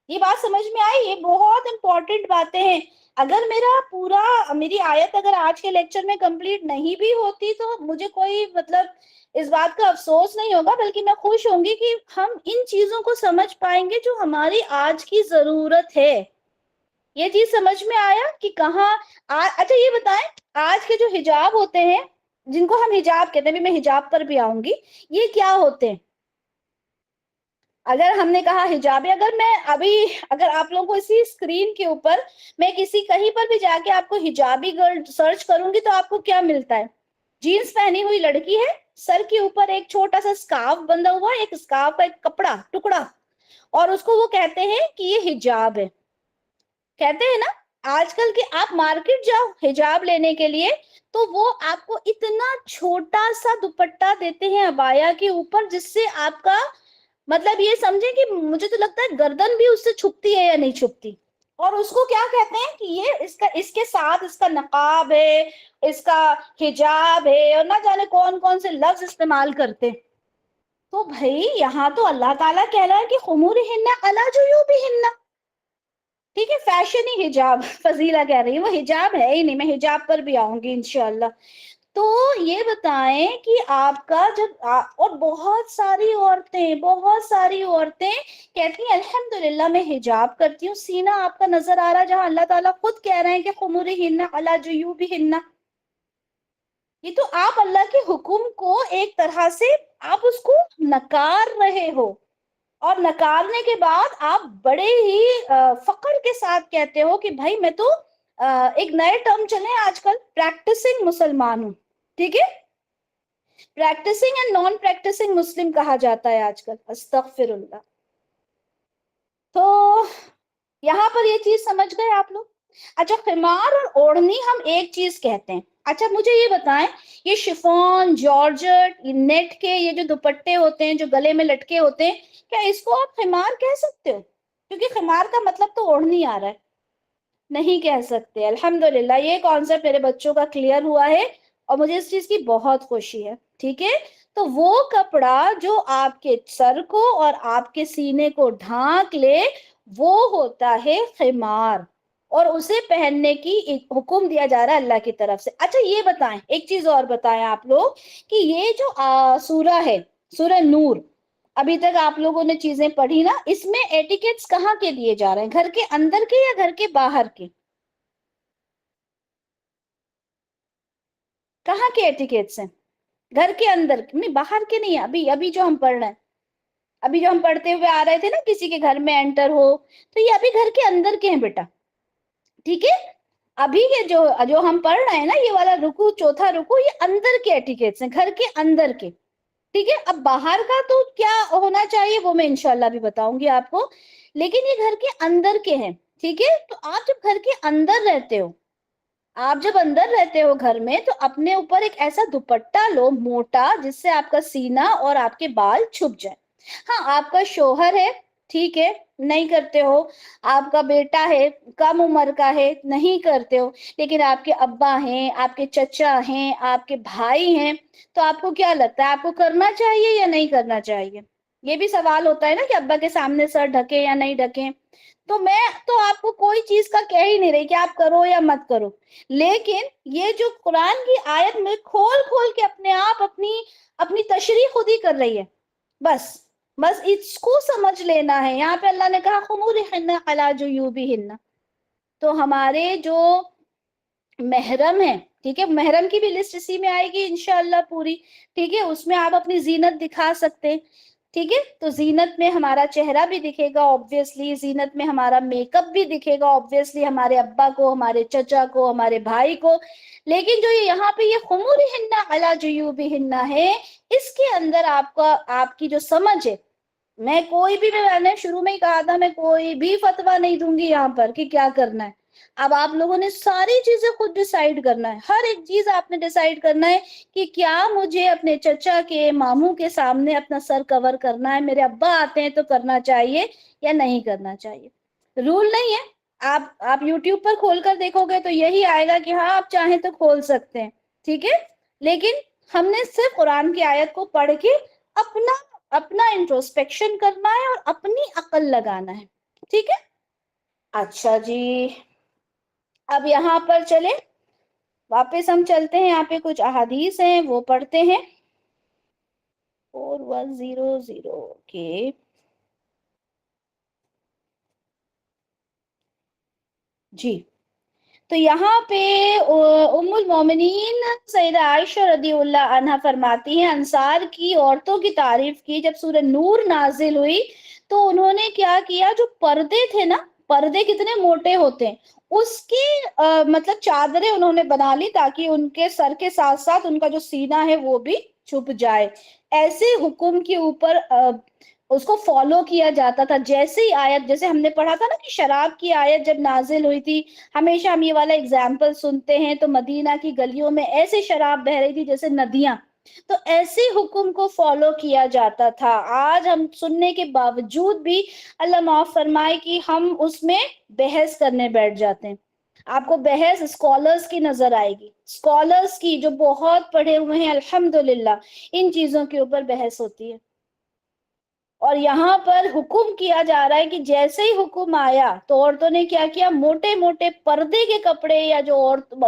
یہ بات سمجھ میں آئی؟ یہ بہت امپورٹنٹ باتیں ہیں. اگر میری آیت اگر آج کے لیکچر میں کمپلیٹ نہیں بھی ہوتی تو مجھے کوئی مطلب اس بات کا افسوس نہیں ہوگا، بلکہ میں خوش ہوں گی کہ ہم ان چیزوں کو سمجھ پائیں گے جو ہماری آج کی ضرورت ہے. یہ چیز سمجھ میں آیا کہ کہاں اچھا یہ بتائیں، آج کے جو حجاب ہوتے ہیں جن کو ہم حجاب کہتے ہیں، میں حجاب پر بھی آؤں گی، یہ کیا ہوتے ہیں؟ اگر ہم نے کہا حجاب، اگر آپ لوگوں کو اسی اسکرین کے اوپر میں کہیں پر بھی جا کے آپ کو حجابی گرل سرچ کروں گی تو آپ کو کیا ملتا ہے؟ جینس پہنی ہوئی لڑکی ہے، سر کے اوپر ایک چھوٹا سا اسکارف بندھا ہوا ہے، ایک اسکارف کا ایک کپڑا ٹکڑا، اور اس کو وہ کہتے ہیں کہ یہ حجاب ہے. کہتے ہیں نا؟ آج کل کے آپ مارکیٹ جاؤ حجاب لینے کے لیے تو وہ آپ کو اتنا چھوٹا سا دوپٹہ دیتے ہیں عبایا کے اوپر جس سے آپ کا مطلب یہ سمجھے کہ مجھے تو لگتا ہے گردن بھی اس سے چھپتی ہے یا نہیں چھپتی. اور اس کو کیا کہتے ہیں کہ یہ اس کے ساتھ اس کا نقاب ہے, اس کا حجاب ہے, اور نہ جانے کون کون سے لفظ استعمال کرتے. تو بھائی یہاں تو اللہ تعالیٰ کہہ رہا ہے کہ خمورہن علی جیوبہن, ٹھیک ہے, فیشن ہی حجاب. فضیلہ کہہ رہی ہے وہ حجاب ہے ہی نہیں, میں حجاب پر بھی آؤں گی انشاءاللہ. تو یہ بتائیں کہ آپ کا جب اور بہت ساری عورتیں کہتی ہیں الحمدللہ میں حجاب کرتی ہوں, سینہ آپ کا نظر آ رہا جہاں اللہ تعالیٰ خود کہہ رہے ہیں کہ خمورہن علی جیوبہن. یہ تو آپ اللہ کے حکم کو ایک طرح سے آپ اس کو نکار رہے ہو, اور نکارنے کے بعد آپ بڑے ہی فخر کے ساتھ کہتے ہو کہ بھائی میں تو ایک نئے ٹرم چلے آج کل, پریکٹسنگ مسلمان ہوں. ٹھیک ہے, پریکٹسنگ اینڈ نان پریکٹسنگ مسلم کہا جاتا ہے آج کل, استغفر اللہ. تو یہاں پر یہ چیز سمجھ گئے آپ لوگ. اچھا, خمار اور اوڑھنی ہم ایک چیز کہتے ہیں. اچھا مجھے یہ بتائیں, یہ شفون, جارجٹ, نیٹ کے یہ جو دوپٹے ہوتے ہیں جو گلے میں لٹکے ہوتے ہیں, کیا اس کو آپ خمار کہہ سکتے ہو؟ کیونکہ خمار کا مطلب تو اوڑھنی آ رہا ہے. نہیں کہہ سکتے. الحمدللہ یہ کانسیپٹ میرے بچوں کا کلیئر ہوا ہے اور مجھے اس چیز کی بہت خوشی ہے. ٹھیک ہے, تو وہ کپڑا جو آپ کے سر کو اور آپ کے سینے کو ڈھانک لے وہ ہوتا ہے خمار, اور اسے پہننے کی حکم دیا جا رہا ہے اللہ کی طرف سے. اچھا یہ بتائیں, ایک چیز اور بتائیں آپ لوگ کہ یہ جو سورہ ہے, سورہ نور, ابھی تک آپ لوگوں نے چیزیں پڑھی نا, اس میں ایٹیکیٹس کہاں کے دیے جا رہے ہیں, گھر کے اندر کے یا گھر کے باہر کے؟ کہاں کے ایٹیکیٹس ہیں؟ گھر کے اندر نہیں, باہر کے نہیں. ابھی جو ہم پڑھ رہے ہیں, ابھی جو ہم پڑھتے ہوئے آ رہے تھے نا, کسی کے گھر میں انٹر ہو, تو یہ ابھی گھر کے اندر کے ہیں بیٹا. ٹھیک ہے, ابھی یہ جو ہم پڑھ رہے ہیں نا, یہ والا رکوع, چوتھا رکوع, یہ اندر کے ایٹیکیٹس ہیں, گھر کے اندر کے. ٹھیک ہے, اب باہر کا تو کیا ہونا چاہیے وہ میں انشاءاللہ بھی بتاؤں گی آپ کو, لیکن یہ گھر کے اندر کے ہیں. ٹھیک ہے, تو آپ جب گھر کے اندر رہتے ہو, آپ جب اندر رہتے ہو گھر میں, تو اپنے اوپر ایک ایسا دوپٹہ لو موٹا جس سے آپ کا سینہ اور آپ کے بال چھپ جائے. ہاں آپ کا شوہر ہے, ٹھیک ہے, نہیں کرتے ہو. آپ کا بیٹا ہے, کم عمر کا ہے, نہیں کرتے ہو. لیکن آپ کے ابا ہیں, آپ کے چچا ہیں, آپ کے بھائی ہیں, تو آپ کو کیا لگتا ہے آپ کو کرنا چاہیے یا نہیں کرنا چاہیے؟ یہ بھی سوال ہوتا ہے نا کہ ابا کے سامنے سر ڈھکے یا نہیں ڈھکے. تو میں تو آپ کو کوئی چیز کا کہہ ہی نہیں رہی کہ آپ کرو یا مت کرو, لیکن یہ جو قرآن کی آیت میں کھول کھول کے اپنے آپ اپنی تشریح خود ہی کر رہی ہے, بس اس کو سمجھ لینا ہے. یہاں پہ اللہ نے کہا خمورہن علی جیوبہن, تو ہمارے جو محرم ہیں, ٹھیک ہے, محرم کی بھی لسٹ اسی میں آئے گی انشاءاللہ پوری. ٹھیک ہے, اس میں آپ اپنی زینت دکھا سکتے ہیں. ٹھیک ہے, تو زینت میں ہمارا چہرہ بھی دکھے گا obviously, زینت میں ہمارا میک اپ بھی دکھے گا obviously, ہمارے ابا کو, ہمارے چچا کو, ہمارے بھائی کو. لیکن جو یہاں پہ یہ خمورہن علی جیوبہن ہے, اس کے اندر آپ کی جو سمجھ ہے, میں نے شروع میں ہی کہا تھا, میں کوئی بھی فتویٰ نہیں دوں گی یہاں پر کہ کیا کرنا ہے. اب آپ لوگوں نے ساری چیزیں خود ڈیسائیڈ کرنا ہے, ہر ایک چیز آپ نے ڈیسائیڈ کرنا ہے کہ کیا مجھے اپنے چچا کے, ماموں کے سامنے اپنا سر کور کرنا ہے, میرے ابا آتے ہیں تو کرنا چاہیے یا نہیں کرنا چاہیے. رول نہیں ہے, آپ یوٹیوب پر کھول کر دیکھو گے تو یہی آئے گا کہ ہاں آپ چاہیں تو کھول سکتے ہیں. ٹھیک ہے, لیکن ہم نے صرف قرآن کی آیت کو پڑھ کے اپنا انٹروسپیکشن کرنا ہے اور اپنی عقل لگانا ہے. ٹھیک ہے, اچھا جی, اب یہاں پر چلیں, واپس ہم چلتے ہیں. یہاں پہ کچھ احادیث ہیں وہ پڑھتے ہیں. 4100 کے جی, تو یہاں پہ ام المومنین سیدہ عائشہ رضی اللہ عنہا فرماتی ہیں, انصار کی عورتوں کی تعریف کی جب سورہ نور نازل ہوئی تو انہوں نے کیا کیا, جو پردے تھے نا, پردے کتنے موٹے ہوتے ہیں, اس کی مطلب چادریں انہوں نے بنا لی تاکہ ان کے سر کے ساتھ ساتھ ان کا جو سینہ ہے وہ بھی چھپ جائے. ایسے حکم کے اوپر اس کو فالو کیا جاتا تھا. جیسے ہی آیت, جیسے ہم نے پڑھا تھا نا کہ شراب کی آیت جب نازل ہوئی تھی, ہمیشہ ہم یہ والا اگزامپل سنتے ہیں, تو مدینہ کی گلیوں میں ایسے شراب بہ رہی تھی جیسے ندیاں, تو ایسے حکم کو فالو کیا جاتا تھا. آج ہم سننے کے باوجود بھی اللہ معاف فرمائے کہ ہم اس میں بحث کرنے بیٹھ جاتے ہیں. آپ کو بحث اسکالرز کی نظر آئے گی, اسکالرز کی جو بہت پڑھے ہوئے ہیں الحمدللہ, ان چیزوں کے اوپر بحث ہوتی ہے. اور یہاں پر حکم کیا جا رہا ہے کہ جیسے ہی حکم آیا تو عورتوں نے کیا کیا, موٹے موٹے پردے کے کپڑے یا جو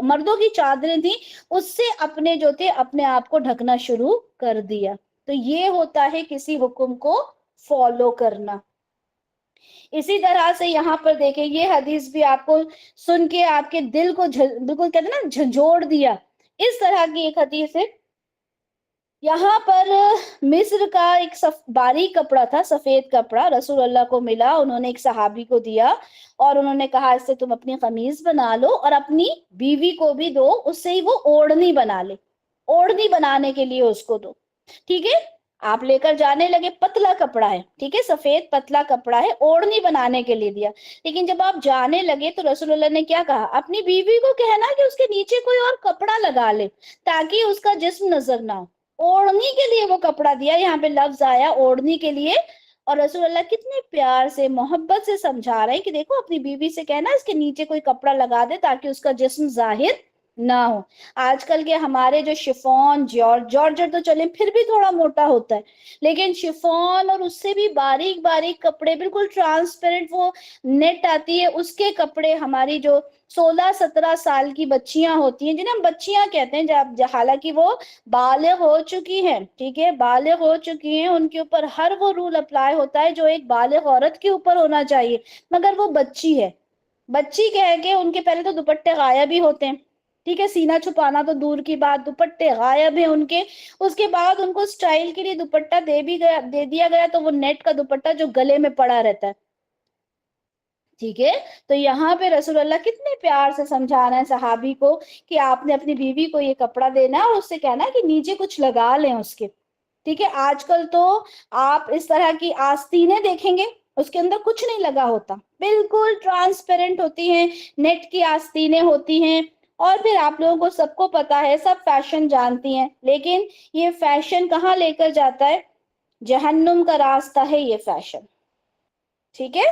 مردوں کی چادریں تھیں اس سے اپنے جو تھے اپنے آپ کو ڈھکنا شروع کر دیا. تو یہ ہوتا ہے کسی حکم کو فالو کرنا. اسی طرح سے یہاں پر دیکھیں, یہ حدیث بھی آپ کو سن کے آپ کے دل کو بالکل کہتے ہیں نا جھنجھوڑ دیا, اس طرح کی ایک حدیث ہے. یہاں پر مصر کا ایک باریک کپڑا تھا, سفید کپڑا رسول اللہ کو ملا, انہوں نے ایک صحابی کو دیا اور انہوں نے کہا اس سے تم اپنی قمیض بنا لو اور اپنی بیوی کو بھی دو, اس سے ہی وہ اوڑھنی بنا لے, اوڑھنی بنانے کے لیے اس کو دو. ٹھیک ہے, آپ لے کر جانے لگے, پتلا کپڑا ہے, ٹھیک ہے, سفید پتلا کپڑا ہے, اوڑھنی بنانے کے لیے دیا. لیکن جب آپ جانے لگے تو رسول اللہ نے کیا کہا, اپنی بیوی کو کہنا کہ اس کے نیچے کوئی اور کپڑا لگا لے تاکہ اس کا جسم نظر نہ ہو. اوڑھنی کے لیے وہ کپڑا دیا, یہاں پہ لفظ آیا اوڑھنی کے لیے. اور رسول اللہ کتنے پیار سے محبت سے سمجھا رہے ہیں کہ دیکھو اپنی بیوی سے کہنا اس کے نیچے کوئی کپڑا لگا دے تاکہ اس کا جسم ظاہر نہ ہو. آج کل کے ہمارے جو شفون, جارجٹ تو چلیں پھر بھی تھوڑا موٹا ہوتا ہے, لیکن شفون اور اس سے بھی باریک باریک کپڑے, بالکل ٹرانسپیرنٹ وہ نیٹ آتی ہے, اس کے کپڑے ہماری جو 16-17 سال کی بچیاں ہوتی ہیں, جنہیں ہم بچیاں کہتے ہیں, جب حالانکہ وہ بالغ ہو چکی ہیں, ٹھیک ہے, بالغ ہو چکی ہیں, ان کے اوپر ہر وہ رول اپلائی ہوتا ہے جو ایک بالغ عورت کے اوپر ہونا چاہیے, مگر وہ بچی ہے. بچی کہہ کے ان کے پہلے تو دوپٹے غائب ہی ہوتے ہیں, ٹھیک ہے, سینہ چھپانا تو دور کی بات, دوپٹے غائب ہیں ان کے. اس کے بعد ان کو سٹائل کے لیے دوپٹہ دے دیا گیا, تو وہ نیٹ کا دوپٹہ جو گلے میں پڑا رہتا ہے. ٹھیک ہے, تو یہاں پہ رسول اللہ کتنے پیار سے سمجھا رہے ہیں صحابی کو کہ آپ نے اپنی بیوی کو یہ کپڑا دینا اور اس سے کہنا کہ نیچے کچھ لگا لیں اس کے. ٹھیک ہے, آج کل تو آپ اس طرح کی آستینیں دیکھیں گے, اس کے اندر کچھ نہیں لگا ہوتا, بالکل ٹرانسپیرنٹ ہوتی ہیں, نیٹ کی آستینیں ہوتی ہیں. اور پھر آپ لوگوں کو سب کو پتا ہے, سب فیشن جانتی ہیں, لیکن یہ فیشن کہاں لے کر جاتا ہے, جہنم کا راستہ ہے یہ فیشن. ٹھیک ہے,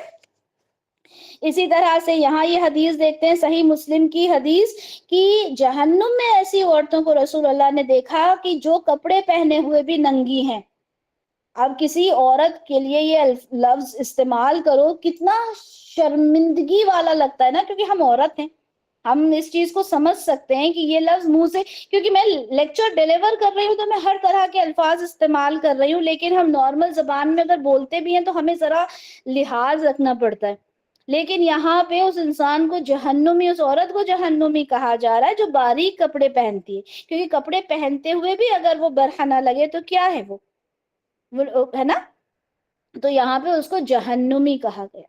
اسی طرح سے یہاں یہ حدیث دیکھتے ہیں, صحیح مسلم کی حدیث, کہ جہنم میں ایسی عورتوں کو رسول اللہ نے دیکھا کہ جو کپڑے پہنے ہوئے بھی ننگی ہیں. اب کسی عورت کے لیے یہ لفظ استعمال کرو, کتنا شرمندگی والا لگتا ہے نا, کیونکہ ہم عورت ہیں, ہم اس چیز کو سمجھ سکتے ہیں کہ یہ لفظ منہ سے, کیونکہ میں لیکچر ڈیلیور کر رہی ہوں تو میں ہر طرح کے الفاظ استعمال کر رہی ہوں, لیکن ہم نارمل زبان میں اگر بولتے بھی ہیں تو ہمیں ذرا لحاظ رکھنا پڑتا ہے. لیکن یہاں پہ اس انسان کو جہنمی, اس عورت کو جہنمی کہا جا رہا ہے جو باریک کپڑے پہنتی ہے, کیونکہ کپڑے پہنتے ہوئے بھی اگر وہ برہنہ نہ لگے تو کیا ہے وہ, ہے نا, تو یہاں پہ اس کو جہنمی کہا گیا.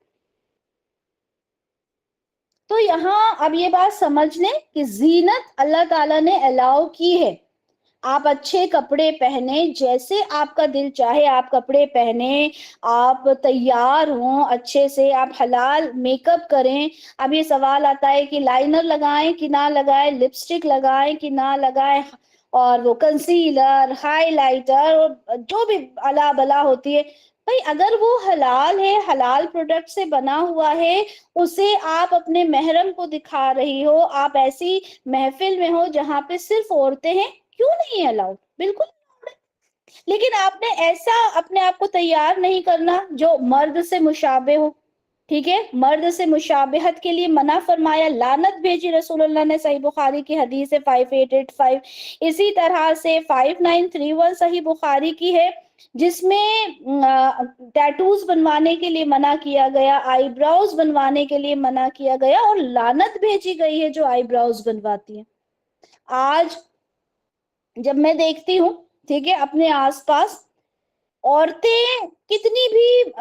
تو یہاں اب یہ بات سمجھ لیں کہ زینت اللہ تعالیٰ نے الاؤ کی ہے. آپ اچھے کپڑے پہنے, جیسے آپ کا دل چاہے آپ کپڑے پہنے, آپ تیار ہوں اچھے سے, آپ حلال میک اپ کریں. اب یہ سوال آتا ہے کہ لائنر لگائیں کہ نہ لگائیں, لپسٹک لگائیں کہ نہ لگائیں, اور وہ کنسیلر, ہائی لائٹر, جو بھی الا بلا ہوتی ہے. بھائی اگر وہ حلال ہے, حلال پروڈکٹ سے بنا ہوا ہے, اسے آپ اپنے محرم کو دکھا رہی ہو, آپ ایسی محفل میں ہو جہاں پہ صرف عورتیں ہیں, کیوں نہیں الاؤڈ, بالکل. لیکن آپ نے ایسا اپنے آپ کو تیار نہیں کرنا جو مرد سے مشابہ ہو. ٹھیک ہے, مرد سے مشابہت کے لیے منع فرمایا, لعنت بھیجی رسول اللہ نے, صحیح بخاری کی حدیث ہے 5885. اسی طرح سے 5931 صحیح بخاری کی ہے, جس میں ٹیٹوز بنوانے کے لیے منع کیا گیا, آئی براؤز بنوانے کے لیے منع کیا گیا, اور لعنت بھیجی گئی ہے جو آئی براؤز بنواتی ہیں. آج جب میں دیکھتی ہوں, ٹھیک ہے, اپنے آس پاس عورتیں کتنی بھی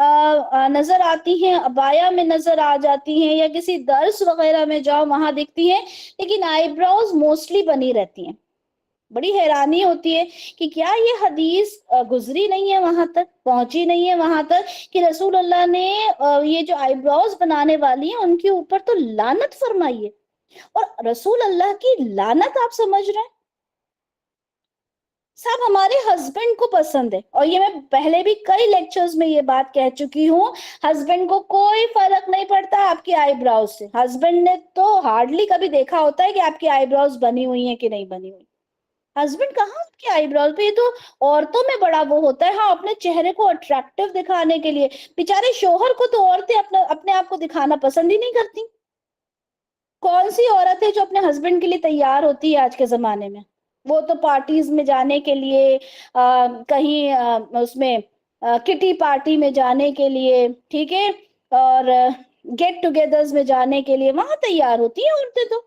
نظر آتی ہیں, عبایا میں نظر آ جاتی ہیں, یا کسی درس وغیرہ میں جاؤ وہاں دکھتی ہیں, لیکن آئی براؤز موسٹلی بنی رہتی ہیں. بڑی حیرانی ہوتی ہے کہ کیا یہ حدیث گزری نہیں ہے وہاں تک، پہنچی نہیں ہے وہاں تک کہ رسول اللہ نے یہ جو آئی براؤز بنانے والی ہیں ان کے اوپر تو لعنت فرمائی ہے۔ اور رسول اللہ کی لعنت آپ سمجھ رہے ہیں صاحب، ہمارے ہسبینڈ کو پسند ہے، اور یہ میں پہلے بھی کئی لیکچرز میں یہ بات کہہ چکی ہوں، ہسبینڈ کو کوئی فرق نہیں پڑتا آپ کی آئی براؤز سے۔ ہسبینڈ نے تو ہارڈلی کبھی دیکھا ہوتا ہے کہ آپ کی آئی براؤز بنی ہوئی ہیں کہ نہیں بنی ہوئی۔ ہسبینڈ کہاں آپ کی آئی براؤز پہ، یہ تو عورتوں میں بڑا وہ ہوتا ہے، ہاں اپنے چہرے کو اٹریکٹیو دکھانے کے لیے۔ بیچارے شوہر کو تو عورتیں اپنے آپ کو دکھانا پسند ہی نہیں کرتی۔ کون سی عورت ہے جو اپنے ہسبینڈ کے لیے تیار ہوتی ہے آج کے زمانے میں؟ وہ تو پارٹیز میں جانے کے لیے، کہیں اس میں کٹی پارٹی میں جانے کے لیے، ٹھیک ہے، اور گیٹ ٹوگیدرز میں جانے کے لیے وہاں تیار ہوتی ہیں عورتیں۔ تو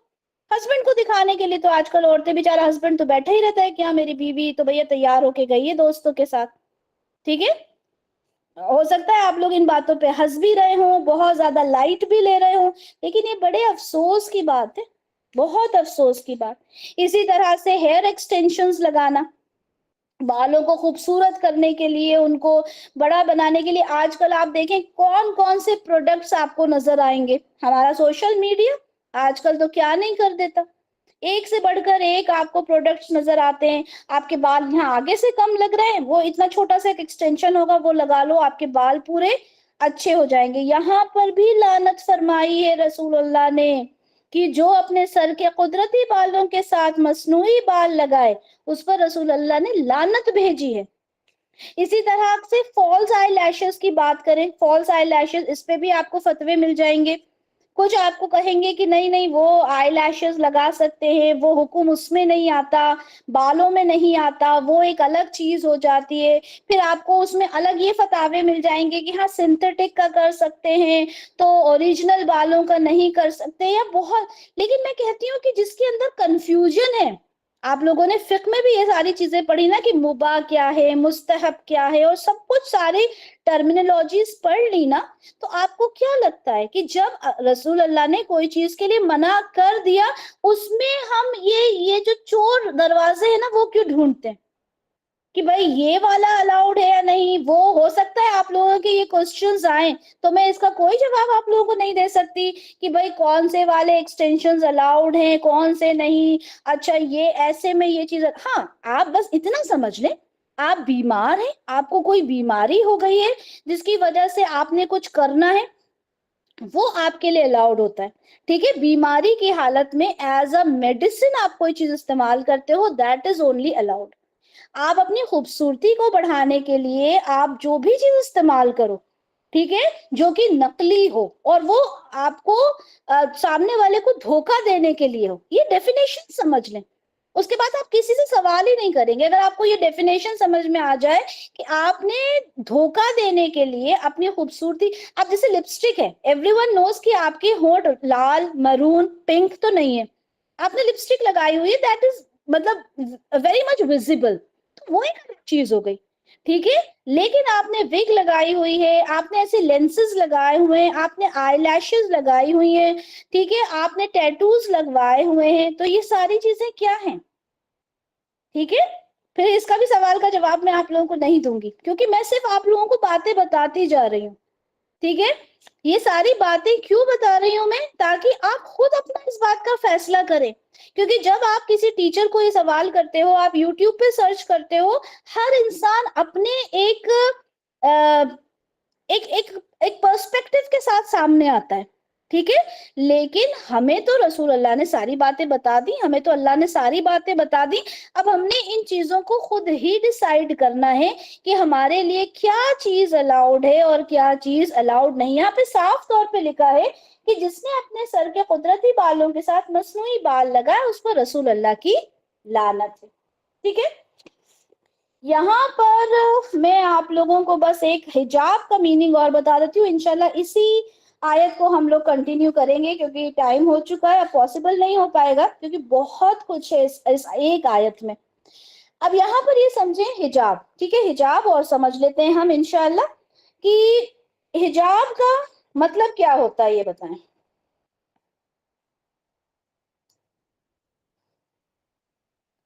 ہسبینڈ کو دکھانے کے لیے تو آج کل عورتیں، بیچارہ ہسبینڈ تو بیٹھا ہی رہتا ہے کہ ہاں میری بیوی تو بھیا تیار ہو کے گئی ہے دوستوں کے ساتھ، ٹھیک ہے۔ ہو سکتا ہے آپ لوگ ان باتوں پہ ہنس بھی رہے ہوں، بہت زیادہ لائٹ بھی لے رہے ہوں، لیکن یہ بڑے افسوس کی بات ہے، بہت افسوس کی بات۔ اسی طرح سے ہیئر ایکسٹینشنز لگانا، بالوں کو خوبصورت کرنے کے لیے، ان کو بڑا بنانے کے لیے آج کل آپ دیکھیں کون کون سے پروڈکٹس آپ کو نظر آئیں گے۔ ہمارا سوشل میڈیا آج کل تو کیا نہیں کر دیتا، ایک سے بڑھ کر ایک آپ کو پروڈکٹس نظر آتے ہیں۔ آپ کے بال یہاں آگے سے کم لگ رہے ہیں، وہ اتنا چھوٹا سا ایک ایکسٹینشن ہوگا وہ لگا لو، آپ کے بال پورے اچھے ہو جائیں گے۔ یہاں پر بھی لعنت فرمائی ہے رسول اللہ نے کہ جو اپنے سر کے قدرتی بالوں کے ساتھ مصنوعی بال لگائے، اس پر رسول اللہ نے لعنت بھیجی ہے۔ اسی طرح سے فالس آئی لیشز کی بات کریں، فالس آئی لیشز، اس پہ بھی آپ کو فتوے مل جائیں گے۔ کچھ آپ کو کہیں گے کہ نہیں نہیں وہ آئی لیشز لگا سکتے ہیں، وہ حکم اس میں نہیں آتا، بالوں میں نہیں آتا، وہ ایک الگ چیز ہو جاتی ہے۔ پھر آپ کو اس میں الگ یہ فتوے مل جائیں گے کہ ہاں سنتھیٹک کا کر سکتے ہیں تو اوریجنل بالوں کا نہیں کر سکتے، یا بہت۔ لیکن میں کہتی ہوں کہ جس کے اندر کنفیوژن ہے، آپ لوگوں نے فقہ میں بھی یہ ساری چیزیں پڑھی نا کہ مباح کیا ہے، مستحب کیا ہے، اور سب کچھ ساری ٹرمینالوجیز پڑھ لی نا، تو آپ کو کیا لگتا ہے کہ جب رسول اللہ نے کوئی چیز کے لیے منع کر دیا، اس میں ہم یہ جو چور دروازے ہیں نا وہ کیوں ڈھونڈتے ہیں کہ بھائی یہ والا الاؤڈ ہے یا نہیں؟ وہ ہو سکتا ہے آپ لوگوں کے یہ کوسچنز آئیں، تو میں اس کا کوئی جواب آپ لوگوں کو نہیں دے سکتی کہ بھائی کون سے والے ایکسٹینشنز الاؤڈ ہیں، کون سے نہیں۔ اچھا یہ ایسے میں یہ چیز، ہاں آپ بس اتنا سمجھ لیں، آپ بیمار ہیں، آپ کو کوئی بیماری ہو گئی ہے جس کی وجہ سے آپ نے کچھ کرنا ہے، وہ آپ کے لیے الاؤڈ ہوتا ہے، ٹھیک ہے۔ بیماری کی حالت میں ایز اے میڈیسن آپ کوئی چیز استعمال کرتے ہو، دیٹ از اونلی الاؤڈ۔ آپ اپنی خوبصورتی کو بڑھانے کے لیے آپ جو بھی چیز استعمال کرو، ٹھیک ہے، جو کہ نقلی ہو اور وہ آپ کو سامنے والے کو دھوکہ دینے کے لیے ہو، یہ ڈیفینیشن سمجھ لیں۔ اس کے بعد آپ کسی سے سوال ہی نہیں کریں گے اگر آپ کو یہ ڈیفینیشن سمجھ میں آ جائے کہ آپ نے دھوکہ دینے کے لیے اپنی خوبصورتی، اب جیسے لپسٹک ہے، ایوری ون نوز کہ آپ کی ہونٹ لال، مرون، پنک تو نہیں ہے، آپ نے لپسٹک لگائی ہوئی ہے، دیٹ از مطلب ویری مچ ویزیبل، تو وہ ایک الگ چیز ہو گئی، ٹھیک ہے۔ لیکن آپ نے وگ لگائی ہوئی ہے، آپ نے ایسے لینسز لگائے ہوئے ہیں، آپ نے آئی لیشز لگائی ہوئی ہیں، ٹھیک ہے، آپ نے ٹیٹوز لگوائے ہوئے ہیں، تو یہ ساری چیزیں کیا ہیں؟ ٹھیک ہے، پھر اس کا بھی سوال کا جواب میں آپ لوگوں کو نہیں دوں گی، کیونکہ میں صرف آپ لوگوں کو باتیں بتاتی جا رہی ہوں، ٹھیک ہے۔ یہ ساری باتیں کیوں بتا رہی ہوں میں؟ تاکہ آپ خود اپنا اس بات کا فیصلہ کریں، کیونکہ جب آپ کسی ٹیچر کو یہ سوال کرتے ہو، آپ یوٹیوب پہ سرچ کرتے ہو، ہر انسان اپنے ایک ایک ایک پرسپیکٹو کے ساتھ سامنے آتا ہے، ٹھیک ہے۔ لیکن ہمیں تو رسول اللہ نے ساری باتیں بتا دی، ہمیں تو اللہ نے ساری باتیں بتا دی، اب ہم نے ان چیزوں کو خود ہی ڈیسائیڈ کرنا ہے کہ ہمارے لیے کیا چیز الاؤڈ ہے اور کیا چیز الاؤڈ نہیں۔ یہاں پہ صاف طور پہ لکھا ہے کہ جس نے اپنے سر کے قدرتی بالوں کے ساتھ مصنوعی بال لگائے، اس پر رسول اللہ کی لعنت ہے، ٹھیک ہے۔ یہاں پر میں آپ لوگوں کو بس ایک حجاب کا میننگ اور بتا دیتی ہوں، انشاءاللہ اسی آیت کو ہم لوگ کنٹینیو کریں گے کیونکہ ٹائم ہو چکا ہے، اب پاسبل نہیں ہو پائے گا کیونکہ بہت کچھ ہے اس ایک آیت میں۔ اب یہاں پر یہ سمجھیں حجاب، ٹھیک ہے، حجاب اور سمجھ لیتے ہیں ہم انشاءاللہ کہ حجاب کا مطلب کیا ہوتا ہے، یہ بتائیں۔ ،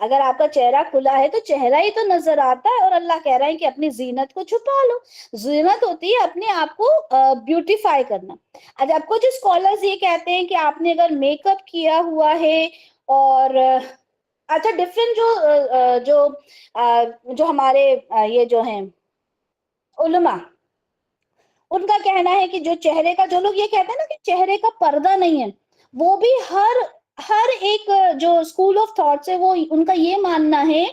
اگر آپ کا چہرہ کھلا ہے تو چہرہ ہی تو نظر آتا ہے، اور اللہ کہہ رہا ہے کہ اپنی زینت کو چھپا لو. زینت ہوتی ہے اپنے آپ کو بیوٹیفائی کرنا. اچھا، آپ کو جو اسکالرز یہ کہتے ہیں کہ آپ نے اگر میک اپ کیا ہوا ہے اور اچھا ڈفرینٹ جو ہمارے یہ جو ہیں علماء، ان کا کہنا ہے کہ جو چہرے کا، جو لوگ یہ کہتے ہیں نا کہ چہرے کا پردہ نہیں ہے، وہ بھی ہر ہر ایک جو اسکول آف تھاٹس ہے وہ ان کا یہ ماننا ہے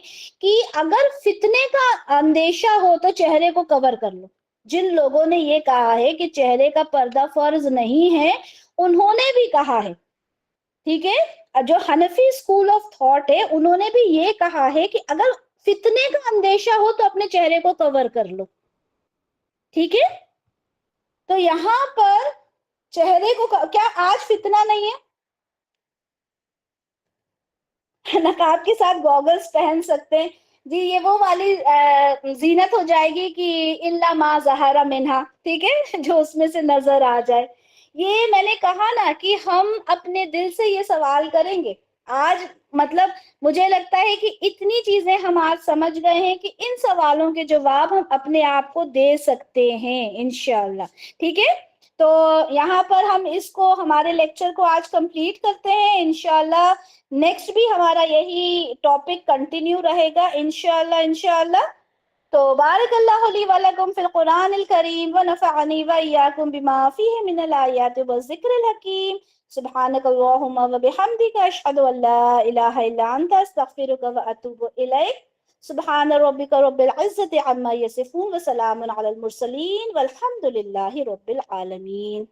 کہ اگر فتنے کا اندیشہ ہو تو چہرے کو کور کر لو. جن لوگوں نے یہ کہا ہے کہ چہرے کا پردہ فرض نہیں ہے، انہوں نے بھی کہا ہے، ٹھیک ہے، جو حنفی اسکول آف تھاٹ ہے انہوں نے بھی یہ کہا ہے کہ اگر فتنے کا اندیشہ ہو تو اپنے چہرے کو کور کر لو. ٹھیک ہے، تو یہاں پر چہرے کو کیا آج فتنہ نہیں ہے؟ نقاب کے ساتھ گوگلز پہن سکتے ہیں جی، یہ وہ والی زینت ہو جائے گی کہ الا ما ظہر منہا، ٹھیک ہے، جو اس میں سے نظر آ جائے. یہ میں نے کہا نا کہ ہم اپنے دل سے یہ سوال کریں گے آج. مطلب مجھے لگتا ہے کہ اتنی چیزیں ہم آج سمجھ گئے ہیں کہ ان سوالوں کے جواب ہم اپنے آپ کو دے سکتے ہیں انشاءاللہ. ٹھیک ہے، تو یہاں پر ہم اس کو، ہمارے لیکچر کو آج کمپلیٹ کرتے ہیں انشاءاللہ. نیکسٹ بھی ہمارا یہی ٹاپک کنٹینیو رہے گا انشاءاللہ انشاءاللہ. تو بارک اللہ لی ولکم فی القرآن الکریم ونفعنی وإیاکم بما فیہ من الآیات والذکر الحکیم. سبحانک اللہم وبحمدک، اشہد ان لا الہ الا انت، استغفرک واتوب الیک. سبحان ربک رب العزت عما یصفون وسلام علی المرسلین والحمد للہ رب العالمین.